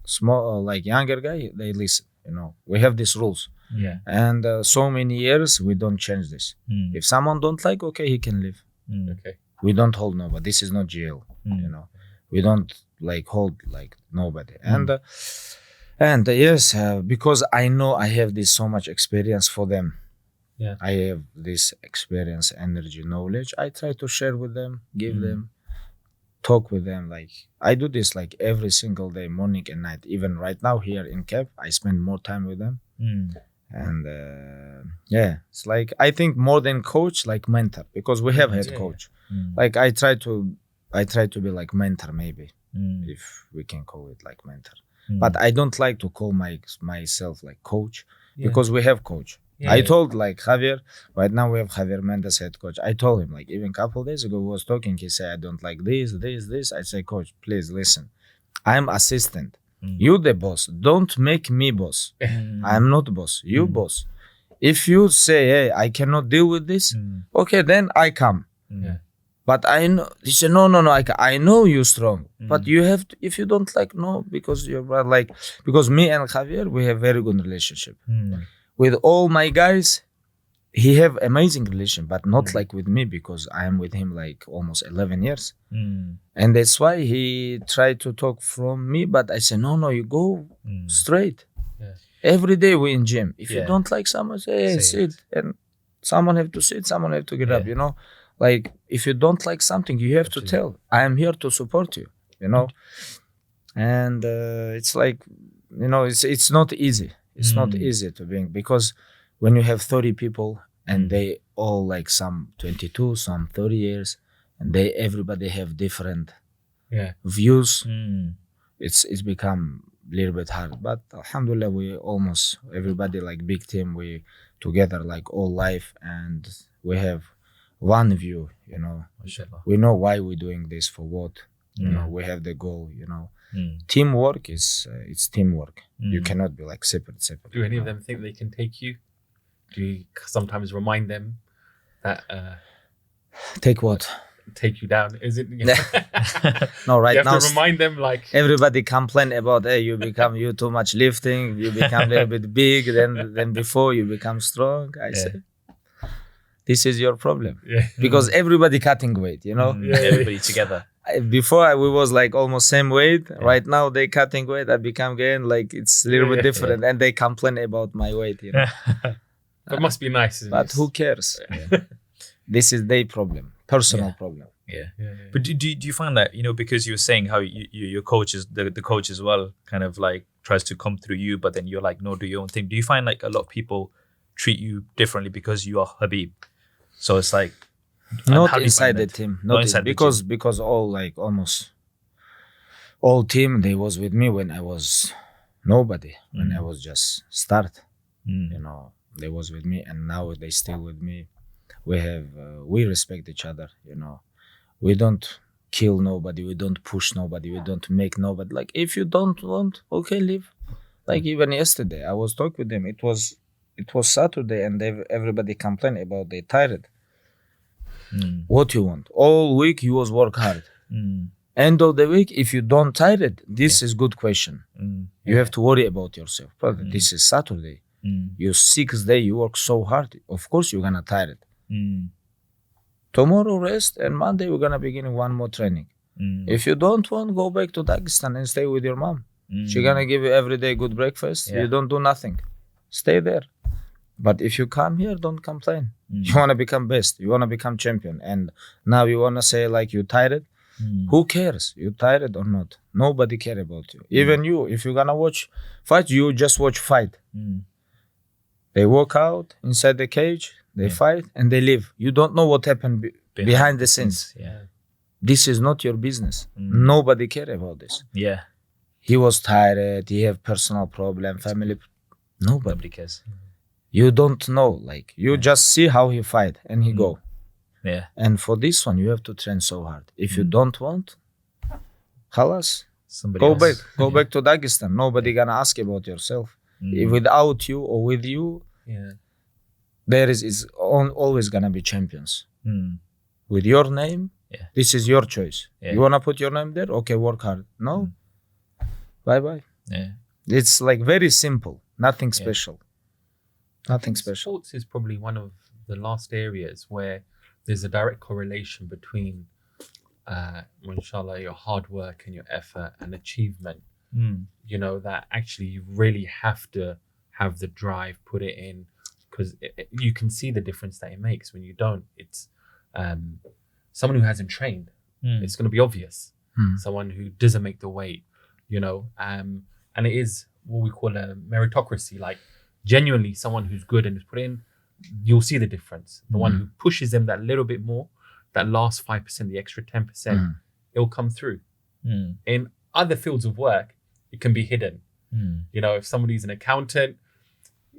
small, like younger guy, they listen. You know, we have these rules. Yeah. And so many years, we don't change this. If someone don't like, okay, he can leave. Okay. We don't hold nobody. This is not jail. You know, we don't like hold like nobody. And yes, because I know I have this so much experience for them. Yeah. I have this experience, energy, knowledge. I try to share with them, give them, talk with them. Like, I do this like every single day, morning and night. Even right now here in Cap, I spend more time with them. And it's like, I think more than coach, like mentor, because we have head coach. Like, I try to be like mentor, maybe, if we can call it like mentor. But I don't like to call myself like coach, because we have coach. I told like Javier, right now we have Javier Mendes head coach. I told him, like, even a couple of days ago, we was talking, he said, I don't like this. I say, coach, please listen. I'm assistant. You the boss. Don't make me boss. I'm not boss. You boss. If you say, hey, I cannot deal with this, okay, then I come. But I know, he said, no, I know you're strong. But you have to, if you don't like, no, because you're like, because me and Javier, we have very good relationship. With all my guys, he have amazing relation, but not like with me, because I am with him like almost 11 years. And that's why he tried to talk from me, but I said, no, you go straight. Every day we in gym. If you don't like someone, say, hey, sit. And someone have to sit, someone have to get up, you know. Like, if you don't like something, you have to tell. I am here to support you, you know. And it's like, you know, it's not easy. It's not easy to be, because when you have 30 people and they all like some 22, some 30 years, and everybody have different views, it's become a little bit hard. But alhamdulillah, we almost everybody like big team, we together like all life, and we have one view, you know. We know why we're doing this, for what, you know. We have the goal, you know. Teamwork is it's teamwork. You cannot be like separate. Do any of them think they can take you? Do you sometimes remind them that take what? Take you down? Is it? No, right you have now to remind them, like, everybody complain about, hey, you too much lifting, you become a little bit big, then before you become strong. I say, this is your problem, because everybody cutting weight, you know. Everybody together. Before we was like almost same weight. Right now they cutting weight. I become again like it's a little bit different, and they complain about my weight, you know. That must be nice. But who cares? This is their problem, personal problem. But do you find that, you know, because you were saying how your coach is the coach as well, kind of like tries to come through you, but then you're like, no, do your own thing. Do you find like a lot of people treat you differently because you are Khabib? So it's like, not inside the team, not inside because all like almost all team, they was with me when I was nobody, when I was just start. You know, they was with me, and now they still with me. We respect each other, you know. We don't kill nobody, we don't push nobody, we don't make nobody like, if you don't want, okay, leave. Like even yesterday, I was talking with them. It was Saturday, and everybody complained about they tired. What you want? All week you was work hard. End of the week, if you don't tired, this is good question. You have to worry about yourself. Brother, this is Saturday. Your 6th day, you work so hard. Of course, you're gonna tired. Tomorrow rest, and Monday we're gonna begin one more training. If you don't want, go back to Dagestan and stay with your mom. She's gonna give you every day good breakfast. You don't do nothing. Stay there. But if you come here, don't complain. You wanna become best. You wanna become champion. And now you wanna say like you tired. Who cares? You tired or not? Nobody care about you. Even you, if you're gonna watch fight, you just watch fight. They walk out inside the cage, they fight, and they leave. You don't know what happened behind the scenes. This is not your business. Nobody care about this. He was tired. He have personal problem, family. Nobody cares. You don't know. Like you just see how he fight and he go. And for this one, you have to train so hard. If you don't want, halas, go back to Dagestan. Nobody gonna ask about yourself. If without you or with you, there is always gonna be champions. With your name, this is your choice. You wanna put your name there? Okay, work hard. No, bye. It's like very simple. Nothing special. Nothing special. Sports is probably one of the last areas where there's a direct correlation between, inshallah, your hard work and your effort and achievement. You know, that actually you really have to have the drive, put it in, because you can see the difference that it makes. When you don't, it's someone who hasn't trained, it's going to be obvious. Someone who doesn't make the weight, you know, and it is what we call a meritocracy. Like genuinely someone who's good and is put in, you'll see the difference. The one who pushes them that little bit more, that last 5%, the extra 10%, it'll come through. In other fields of work, it can be hidden. You know, if somebody's an accountant,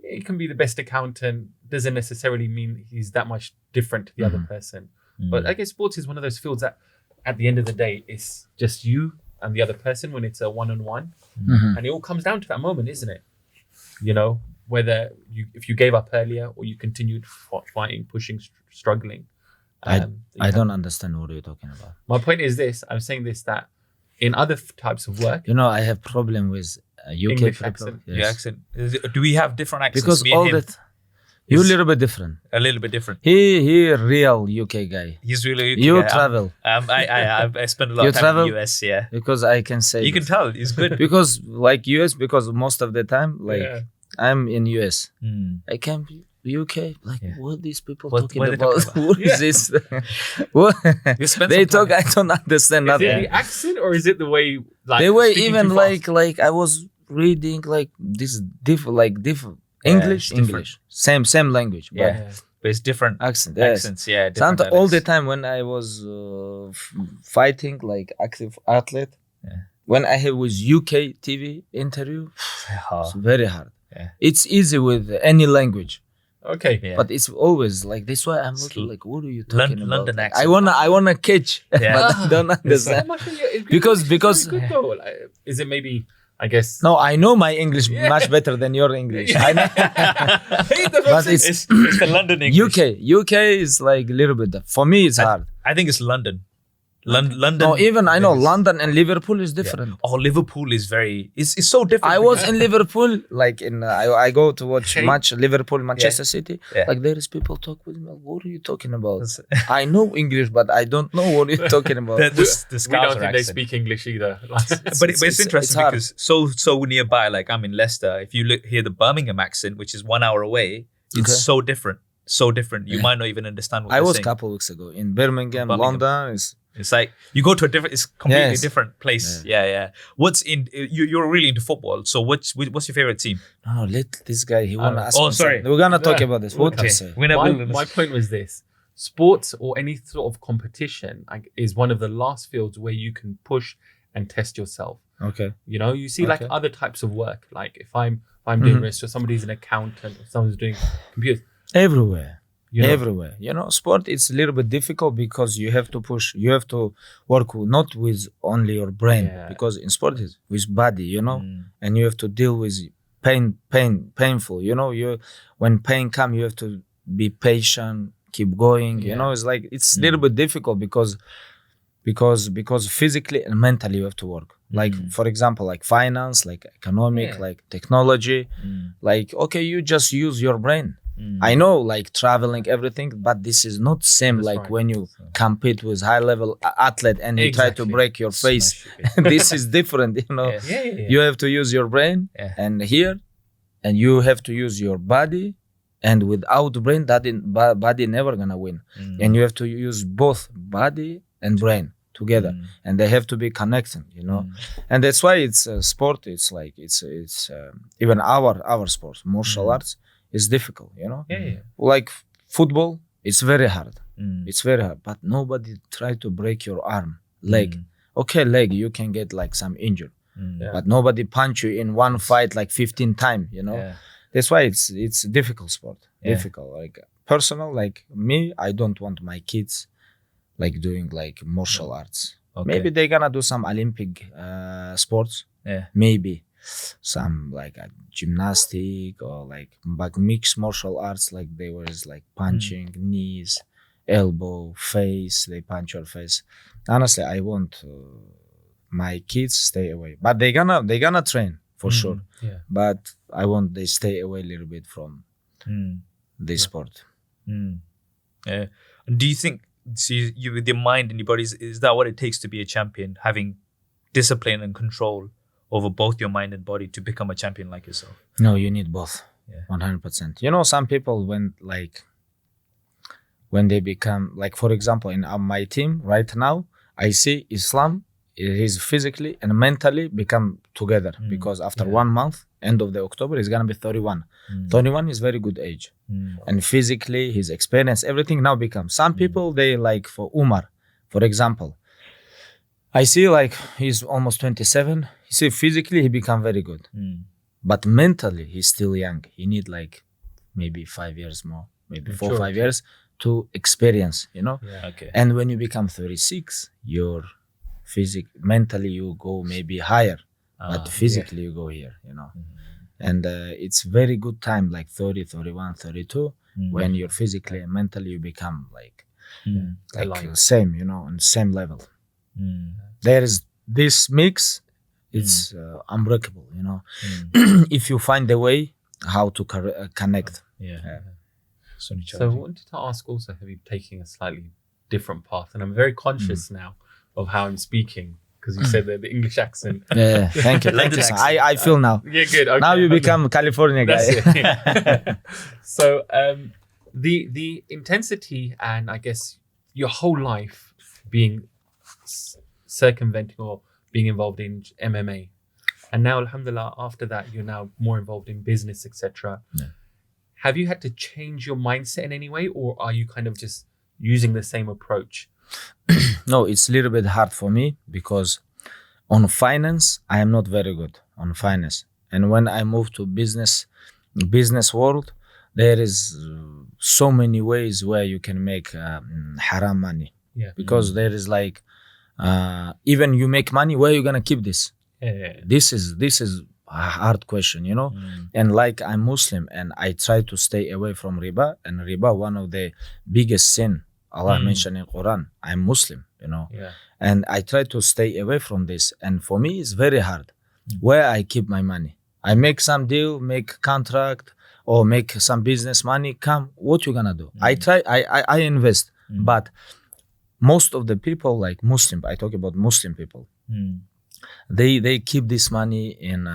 it can be the best accountant, doesn't necessarily mean he's that much different to the other person. But I guess sports is one of those fields that at the end of the day, it's just you and the other person when it's a one-on-one. And it all comes down to that moment, isn't it? You know, whether if you gave up earlier or you continued fighting, pushing, struggling. I don't understand what you're talking about. My point is this. I'm saying this, that in other types of work, you know, I have problem with UK English people. accent. Your accent. Do we have different accents? Because Me and all him? that you're a little bit different. A little bit different. He real UK guy. He's really You travel. I spend a lot You of time travel? in the US. Yeah, Because I can say you can tell he's good. because like US, because most of the time like I'm in US. I came to UK, like what these people talking what are they about? talking What is this? What You spent they some talk? time- I don't understand is it nothing. the accent or is it the way, like, The way speaking even too fast? like I was reading like this different English, it's different. English, same language, but But it's different accent. Yes. accents. Yeah, different Sometimes all the dialects. time when I was fighting like active athlete, when I had with UK TV interview, it's very hard. It's easy with any language, Okay. Yeah. but it's always like this. Why I'm looking like, what are you talking about? London Like, accent. I wanna catch, Yeah. but I don't understand. Because- It's very good though. Like, is it maybe? I guess. No, I know my English much better than your English. I know. But It's the London English. UK is like a little bit. For me, it's hard. I think it's London. London. No, even I know is- London and Liverpool is different. Oh, Liverpool is very. It's so different. I was in Liverpool, like in I go to watch Okay. match Liverpool Manchester City. Yeah. Like there is people talk with me. What are you talking about? I know English, but I don't know what you're talking about. the We Scouser don't think they accent. speak English either. But it's interesting hard. because so nearby. Like I'm in Leicester. If you hear the Birmingham accent, which is 1 hour away, it's Okay. so different. So different. You might not even understand what I they're was a saying. couple weeks ago in Birmingham, Birmingham. London. It's like you go to a different. It's completely Yes. different place. Yeah. What's in? You're really into football. So what's your favorite team? No, let this guy. He wanna ask. Oh, me sorry. something. We're gonna talk No. about this. What Okay. you say? My point was this: sports or any sort of competition is one of the last fields where you can push and test yourself. Okay. You know, you see like Okay. other types of work. Like if I'm doing this, or somebody's an accountant, or someone's doing computers. Everywhere. You know? Everywhere. You know, sport it's a little bit difficult because you have to push, you have to work not with only your brain Yeah. because in sport is with body, you know, and you have to deal with painful. You know, when pain come, you have to be patient, keep going. You know, it's like it's a little bit difficult because physically and mentally you have to work. Like for example, like finance, like economic, like technology. Like okay, you just use your brain. I know, like traveling, everything, but this is not same. That's like right. when you compete with high level athlete and you try to break your face. This is different, you know. You have to use your brain and here, and you have to use your body, and without brain, body never gonna win. And you have to use both body and brain together, and they have to be connected, you know. And that's why it's sport. It's like it's even our sport, martial arts, is difficult, you know. Like football, it's very hard. It's very hard, but nobody try to break your arm, leg. Okay, leg, you can get like some injury, but nobody punch you in one fight like 15 times, you know. That's why it's difficult sport. Difficult, like personal, like me, I don't want my kids like doing like martial arts. Maybe they're gonna do some Olympic sports. Maybe some like a gymnastic or like mixed martial arts, like they was like punching knees, elbow, face, they punch your face. Honestly, I want my kids stay away, but they gonna train for sure. But I want they stay away a little bit from this sport. Do you think, so you with your mind and your body, is that what it takes to be a champion, having discipline and control over both your mind and body to become a champion like yourself? No, you need both. 100%. You know, some people when they become, like for example in my team right now, I see Islam is physically and mentally become together, because after 1 month, end of the October, he's gonna be 31. 31 is very good age, and physically his experience, everything now becomes. Some people they like, for Umar, for example, I see like he's almost 27. You see, physically he become very good, but mentally he's still young. He need like maybe 5 years more, maybe 4-5 years to experience, you know. And when you become 36, your mentally you go maybe higher, but physically you go here, you know. And it's very good time, like 30, 31, 32, when you're physically and mentally you become like same, you know, on same level. There is this mix, it's unbreakable, you know. If you find a way how to connect. So I wanted to ask also, have you taken a slightly different path? And I'm very conscious now of how I'm speaking, because you said the English accent. Thank you. I feel now. Good. Okay. Now you become California guy. So the intensity, and I guess your whole life being circumventing or being involved in MMA, and now alhamdulillah, after that you're now more involved in business, etc. Have you had to change your mindset in any way, or are you kind of just using the same approach? No, it's a little bit hard for me, because on finance I am not very good on finance, and when I move to business world, there is so many ways where you can make haram money, because there is like even you make money, where you gonna keep this? This is a hard question, you know. And like I'm Muslim and I try to stay away from riba, and riba, one of the biggest sin Allah mentioned in Quran. I'm Muslim, you know, and I try to stay away from this. And for me, it's very hard. Where I keep my money, I make some deal, make contract, or make some business money. Come, what you gonna do? I try. I invest, but most of the people, like Muslim, I talk about Muslim people. They keep this money in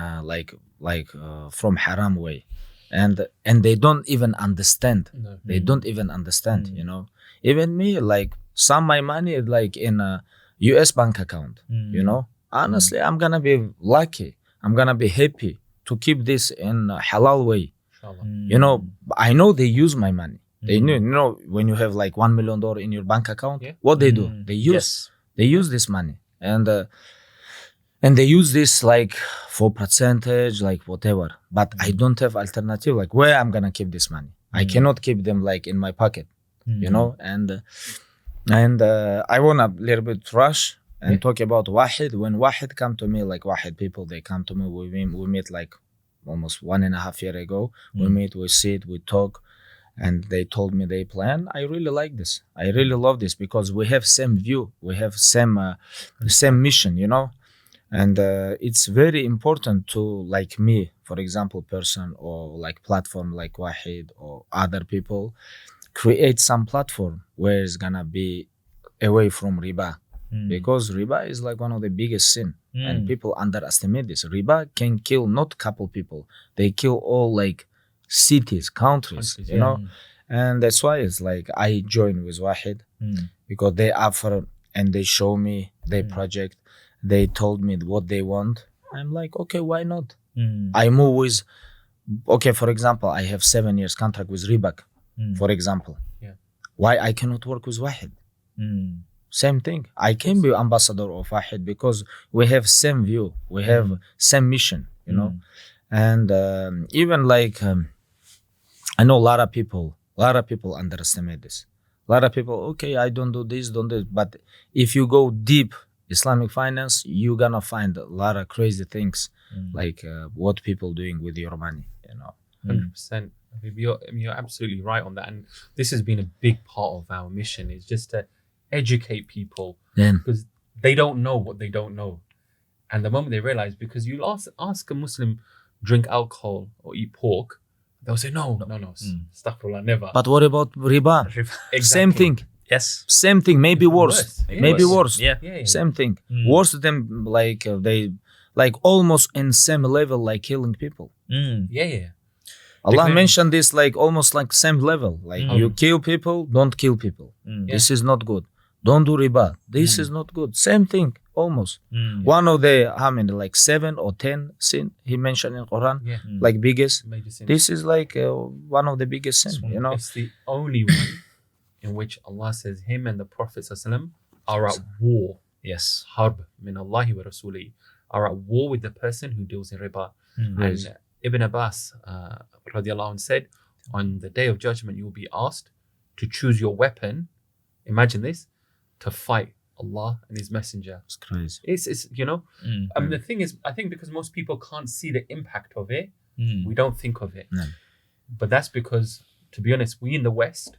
from haram way, and they don't even understand. They don't even understand, you know. Even me, like some my money is like in a US bank account, you know. Honestly, I'm gonna be lucky. I'm gonna be happy to keep this in a halal way. You know, I know they use my money. They know, you know, when you have like $1 million in your bank account, what they do? They use this money, and they use this like for percentage, like whatever. But I don't have alternative. Like where I'm gonna keep this money? I cannot keep them like in my pocket, you know. And I wanna little bit rush and talk about Wahed. When Wahed come to me, like Wahed people, they come to me. We meet like almost 1.5 years ago. We meet, we sit, we talk, and they told me their plan. I really like this. I really love this because we have same view, we have same mission, and it's very important to, like me, for example, person, or like platform like Wahed or other people, create some platform where it's gonna be away from riba, because riba is like one of the biggest sin, and people underestimate this. Riba can kill not couple people, they kill all like cities, countries, and that's why it's like I join with Wahed because they offer and they show me their project. They told me what they want. I'm like, okay, why not? I move with, okay, for example, I have 7 years contract with Riba, for example. Why I cannot work with Wahed? Same thing. I can be ambassador of Wahed because we have same view, we have same mission, and even like I know a lot of people underestimate this. A lot of people, okay, I don't do this, but if you go deep Islamic finance, you're gonna find a lot of crazy things, like what people doing with your money, 100%. You're absolutely right on that, and this has been a big part of our mission, is just to educate people, because they don't know what they don't know, and the moment they realize, because you ask a Muslim drink alcohol or eat pork, they'll say no, astaghfirullah, never. But what about riba? Exactly. Same thing. Yes. Same thing, maybe worse. Maybe worse. Yeah. Same thing. Worse than like they like almost in same level like killing people. Allah mentioned this like almost like same level. Like you kill people, don't kill people. This is not good. Don't do riba. This is not good. Same thing, almost. One of the how many, like 7 or 10 sin he mentioned in Quran, like biggest. This is like one of the biggest sin. It's the only one in which Allah says him and the Prophet ﷺ are at war. Yes. Harb min Allahi wa Rasuli, are at war with the person who deals in riba. And Ibn Abbas radiallahu anh said, on the day of judgment you will be asked to choose your weapon, imagine this, to fight Allah and His Messenger. It's crazy. It's the thing is, I think because most people can't see the impact of it, we don't think of it. But that's because, to be honest, we in the West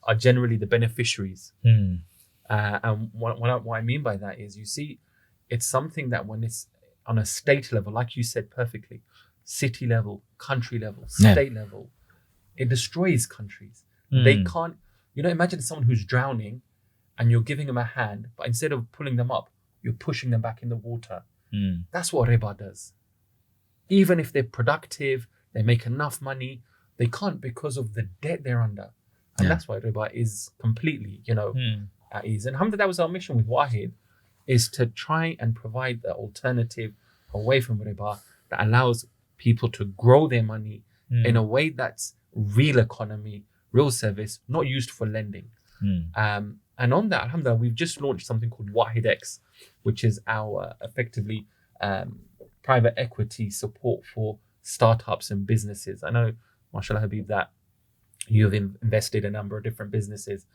are generally the beneficiaries. And what I mean by that is, you see, it's something that when it's on a state level, like you said perfectly, city level, country level, state level, it destroys countries. They can't, imagine someone who's drowning and you're giving them a hand, but instead of pulling them up, you're pushing them back in the water. That's what riba does. Even if they're productive, they make enough money, they can't because of the debt they're under. And that's why riba is completely, at ease. And alhamdulillah, that was our mission with Wahed, is to try and provide the alternative away from riba that allows people to grow their money in a way that's real economy, real service, not used for lending. And on that, alhamdulillah, we've just launched something called Wahed X, which is our effectively private equity support for startups and businesses. I know, mashallah Habib, that you have invested in a number of different businesses,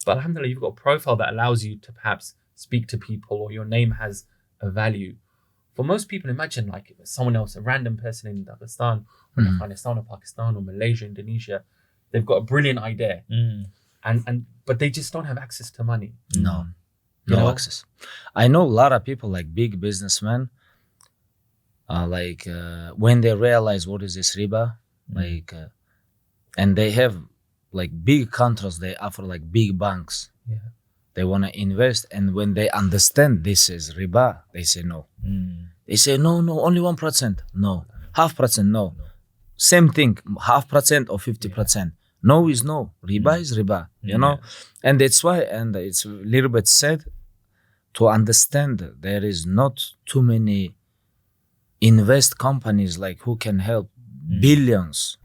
but alhamdulillah, you've got a profile that allows you to perhaps speak to people, or your name has a value. For most people, imagine like someone else, a random person in Dagestan or Afghanistan or Pakistan or Malaysia, Indonesia, they've got a brilliant idea, but they just don't have access to money. No access. I know a lot of people, like big businessmen, when they realize what is this riba, and they have like big contracts, they offer like big banks. They want to invest, and when they understand this is riba, they say no. They say no, only 1%, no, 0.5%, no. Same thing, 0.5% or 50%. No is no. Riba is riba, and that's why. And it's a little bit sad to understand there is not too many invest companies like who can help billions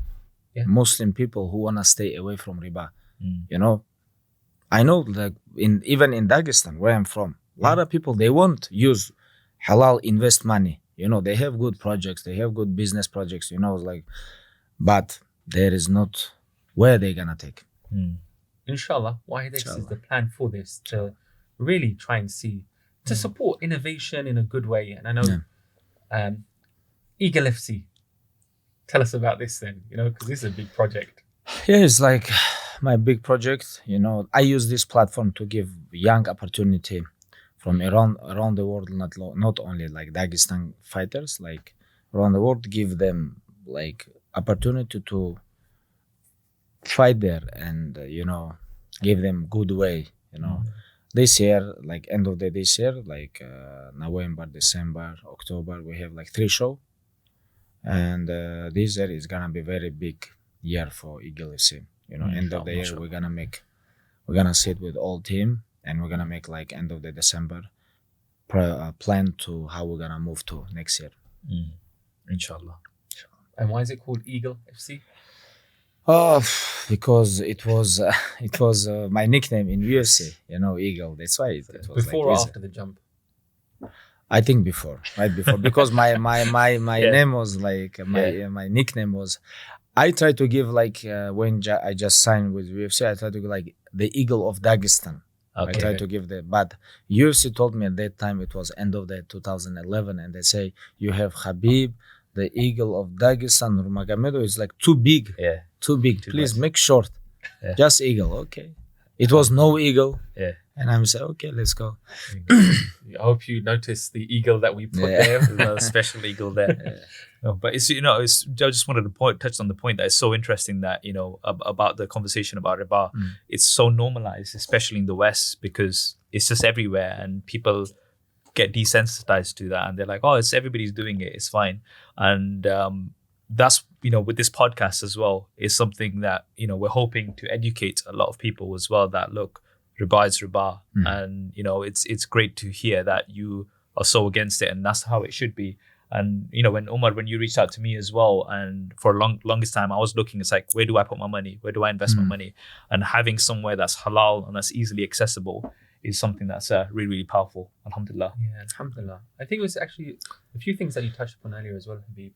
Muslim people who wanna stay away from riba. I know, like even in Dagestan, where I'm from, a lot of people, they won't use halal invest money. They have good projects, they have good business projects. But there is not where they're gonna take. Inshallah, Wahed X is the plan for this, to really try and see, to support innovation in a good way. And I know Eagle FC, tell us about this then, because this is a big project. Yeah, it's like my big project. I use this platform to give young opportunity from around the world, not only like Dagestan fighters, like around the world, give them like opportunity to fight there and give them good way. This year, like end of this year, like November, December, October, we have like 3 shows, and this year is gonna be very big year for Eagle FC. End of the year we're gonna sit with all team and we're gonna make like end of the December plan to how we're gonna move to next year. Inshallah. And why is it called Eagle FC? Oh, because it was my nickname in UFC, Eagle. That's why it was before like or after the jump. I think before, right before, because my name was like my nickname was. I try to give like when I just signed with UFC, I try to give like the Eagle of Dagestan. Okay. I try to give but UFC told me at that time, it was end of the 2011, and they say you have Khabib, the Eagle of Dagestan, Nurmagomedov is like too big. Yeah. Too big. Please much. make short. Yeah. Just Eagle. Okay. It was no Eagle. Yeah. And I'm saying, okay, let's go. I hope you noticed the eagle that we put there. A special eagle there. Yeah. No, but it's I just wanted to touch on the point that it's so interesting that about the conversation about riba. It's so normalized, especially in the West, because it's just everywhere and people get desensitized to that and they're like, oh, it's everybody's doing it, it's fine. And that's with this podcast as well is something that we're hoping to educate a lot of people as well, that look, riba is riba, and it's great to hear that you are so against it, and that's how it should be. And when you reached out to me as well, and for longest time I was looking, it's like, where do I put my money, where do I invest my money, and having somewhere that's halal and that's easily accessible is something that's really, really powerful. Alhamdulillah. Yeah, alhamdulillah. I think it was actually a few things that you touched upon earlier as well, Habib.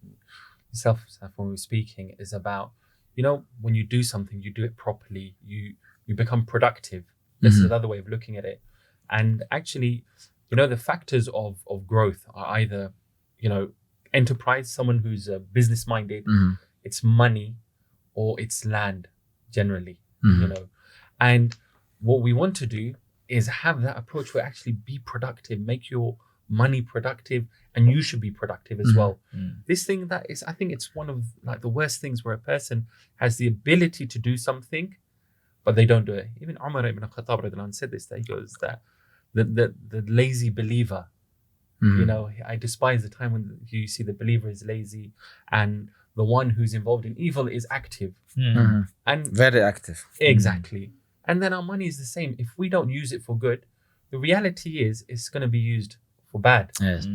Yourself, when we were speaking, is about when you do something, you do it properly, you become productive. This is another way of looking at it. And actually, the factors of growth are either enterprise, someone who's business minded, it's money, or it's land generally. And what we want to do is have that approach where actually be productive, make your money productive, and you should be productive as well. This thing that is, I think it's one of like the worst things where a person has the ability to do something, but they don't do it. Even Umar ibn Khattab said this, that he goes that the lazy believer, I despise the time when you see the believer is lazy and the one who's involved in evil is active. And very active. Exactly. And then our money is the same. If we don't use it for good, the reality is it's going to be used for bad. Yes.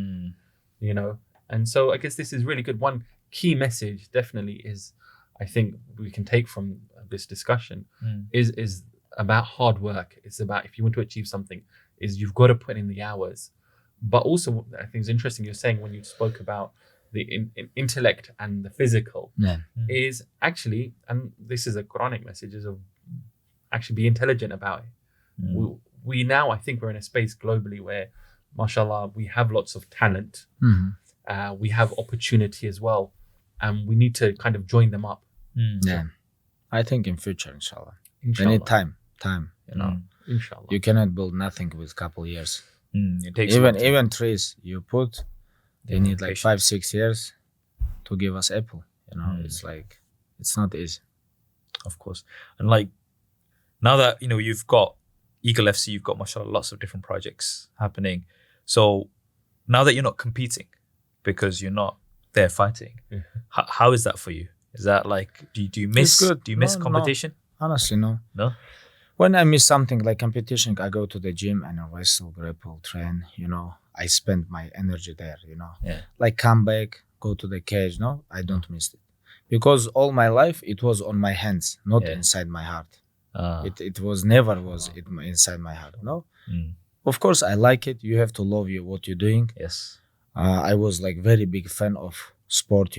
And so I guess this is really good. One key message definitely is, I think we can take from this discussion is about hard work. It's about, if you want to achieve something, is you've got to put in the hours. But also, I think it's interesting you're saying when you spoke about the intellect and the physical, is actually, and this is a Quranic message, is of actually be intelligent about it. We now, I think we're in a space globally where, mashallah, we have lots of talent. We have opportunity as well. And we need to kind of join them up. Yeah. I think in future, inshallah. We need time, Inshallah. You cannot build nothing with couple years. It takes even trees you put, they need like 5-6 years to give us apple. It's like, it's not easy. Of course. And like, now that, you've got Eagle FC, you've got, mashallah, lots of different projects happening. So now that you're not competing because you're not there fighting, how is that for you? Is that like, do you miss competition? No. Honestly, no. No? When I miss something like competition, I go to the gym and I wrestle, grapple, train, I spend my energy there, Like come back, go to the cage, I don't miss it. Because all my life, it was on my hands, not inside my heart. It was never inside my heart, Of course, I like it. You have to love what you're doing. Yes. I was like very big fan of sport,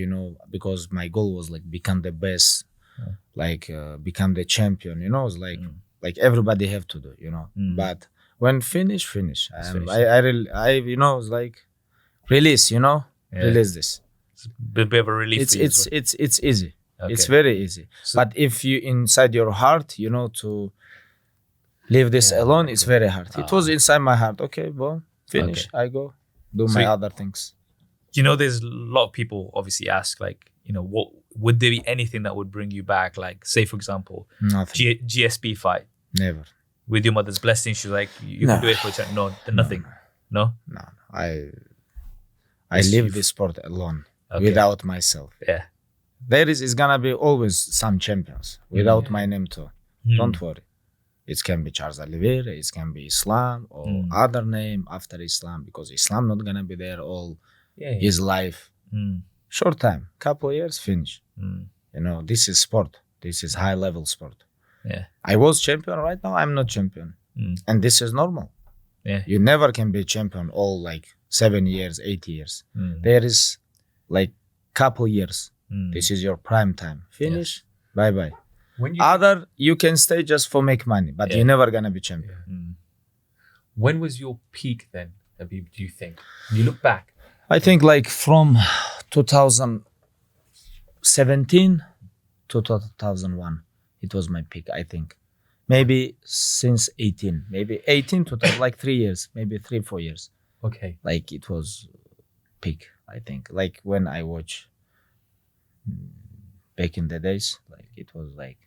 because my goal was like become the best, like become the champion, It's like everybody have to do, But when finish. I really, it's like release, release this. It's a bit of a relief. It's for you as well. it's easy. Okay. It's very easy. So- But if you inside your heart, to leave this alone, it's very hard. It was inside my heart. Okay, well, finish. I go do my other things. There's a lot of people obviously ask, like, what would there be anything that would bring you back? Like, say, for example, Nothing. GSP fight Never. with your mother's blessing. She's like, you can do it for a chance. No, nothing. No? No. I live this sport alone without myself. Yeah. There is gonna be always some champions without my name too. Don't worry. It can be Charles Oliveira, it can be Islam or other name after Islam, because Islam not gonna be there all his life. Short time, couple years, finish. This is sport. This is high level sport. Yeah. I was champion. Right now I'm not champion, and this is normal. Yeah. You never can be champion all like 7 years, 8 years. There is like couple years. This is your prime time. Finish. Bye bye. You can stay just for make money, but you're never gonna be champion. When was your peak then, Khabib, do you think? When you look back. I think like from 2017 to 2001, it was my peak. I think maybe since 18, maybe 18 to like 3 years, maybe 3-4 years. Okay. Like it was peak. I think like when I watch back in the days, like it was like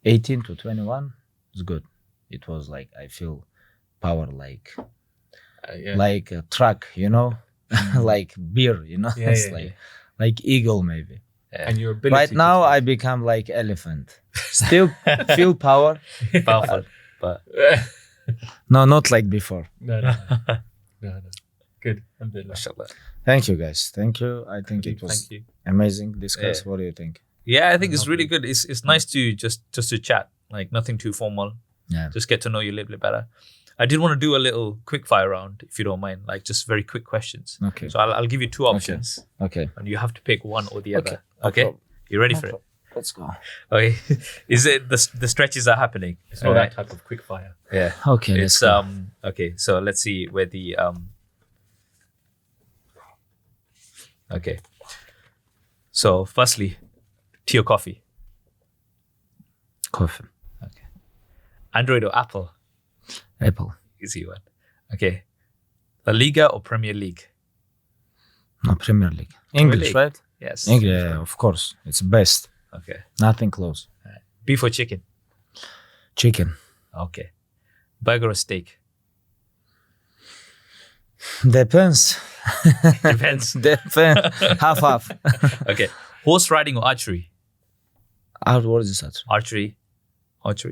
18 to 21 was good. It was like I feel power like like a truck, like beer, it's like eagle maybe. And your ability Right now I become like elephant. Still feel power. Powerful. But No, not like before. No. Good. Alhamdulillah. mashallah. Thank you guys. Thank you. I think it was Thank you. amazing discuss. What do you think? Yeah, I think it's really good. It's nice to just to chat, like nothing too formal. Yeah. Just get to know you a little bit better. I did want to do a little quick fire round, if you don't mind, like just very quick questions. Okay. So I'll give you two options, Okay. and you have to pick one or the Okay. other. No Okay, problem. you ready for it? Let's go. Okay, is it the stretches are happening? It's not Alright. that type of quick fire. Yeah. Okay, let's It's go. okay. So let's see where the Okay. So firstly, tea or coffee? Coffee. Okay. Android or Apple? Apple. Easy one. Okay. La Liga or Premier League? No, Premier League. English, League. right? Yes. English, yeah, of course. It's best. Okay. Nothing close. Beef or chicken? Chicken. Okay. Burger or steak? Depends. Depends. Depends. Half. Okay. Horse riding or archery? What is that? Archery.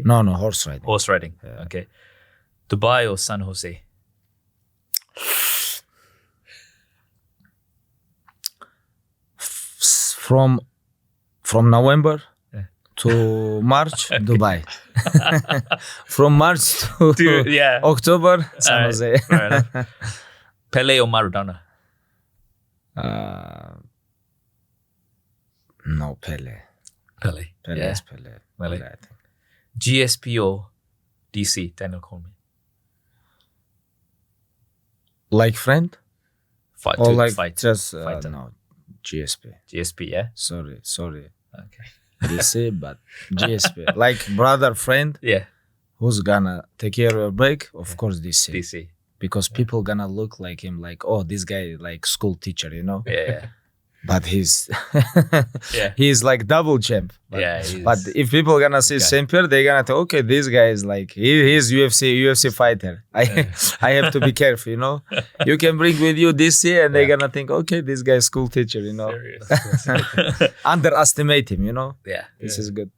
No, horse riding. Horse riding. Okay. Dubai or San Jose? From November to March, Dubai. From March to yeah. October, San Jose. Fair enough. Pele or Maradona? No, Pele. Pele. Pele Yeah. is Pele. Pele. I think. GSP or DC? Daniel Coleman. Like friend? Fight. Or like fight. just fighter. no, GSP. GSP, yeah? Sorry. Okay. DC, but GSP. Like brother, friend, Yeah. who's gonna take care of your break? Of course, DC. DC. Because people gonna look like him, like, oh, this guy like school teacher, Yeah. But he's Yeah. he's like double champ. But, Yeah, but if people gonna see guy. Saint Pierre, they gonna think, okay, this guy is like he's UFC fighter. I have to be careful, You can bring with you DC, and they're gonna think, okay, this guy is school teacher, Serious. Underestimate him, Yeah. This is good.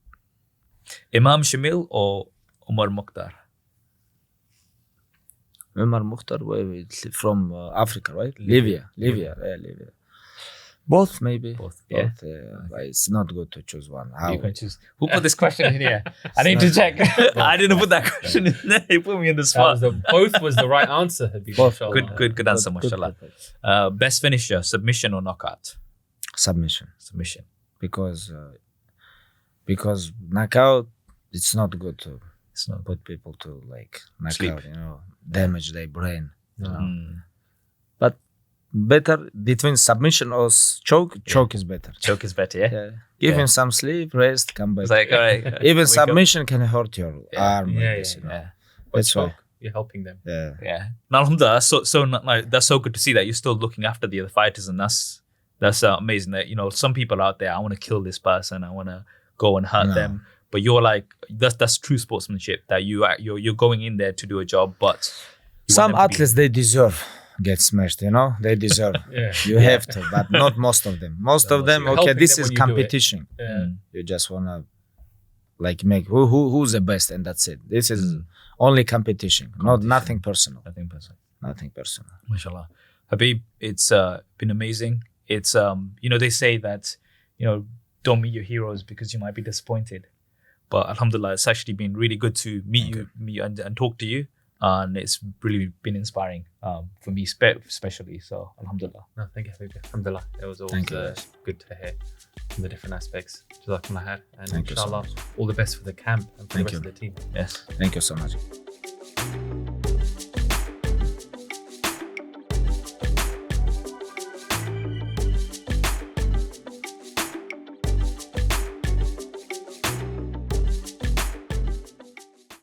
Imam Shamil or Umar Mukhtar? Umar Mukhtar, from Africa, right? Libya. Yeah, Libya. Both, maybe. Both, yeah. But it's not good to choose one. How? You can choose. Who put this question in here? I need to check. I didn't put that question in there. You put me in the spot. Both was the right answer. Habib, Both. mashallah. Good answer, mashallah. Best finisher, submission or knockout? Submission. Submission. Because knockout, it's not good to It's not put people to like knock Sleep. out, damage their brain. Mm. But better between submission or choke. Choke is better. Choke is better, yeah? Give him some sleep, rest, come back. It's like, all right. Even submission can hurt your arm. Yeah. That's why. You're helping them. Yeah. Now, alhamdulillah, that's so good to see that you're still looking after the other fighters, and that's amazing. That some people out there, I want to kill this person, I want to go and hurt them, but you're like that's true sportsmanship. That you're going in there to do a job, but some athletes they deserve get smashed. They deserve. You have to, but not most of them. Most of them, okay, this is competition. You just wanna make who's the best, and that's it. This is only competition. Nothing personal. Nothing personal. Mashallah. Khabib, it's been amazing. It's they say that don't meet your heroes because you might be disappointed, but alhamdulillah, it's actually been really good to meet you and talk to you, and it's really been inspiring for me especially. So alhamdulillah. No, thank you, alhamdulillah. It was always good to hear from the different aspects. Jazakumullah khair, and inshallah, all the best for the camp and for the rest of the team. Yes, thank you so much.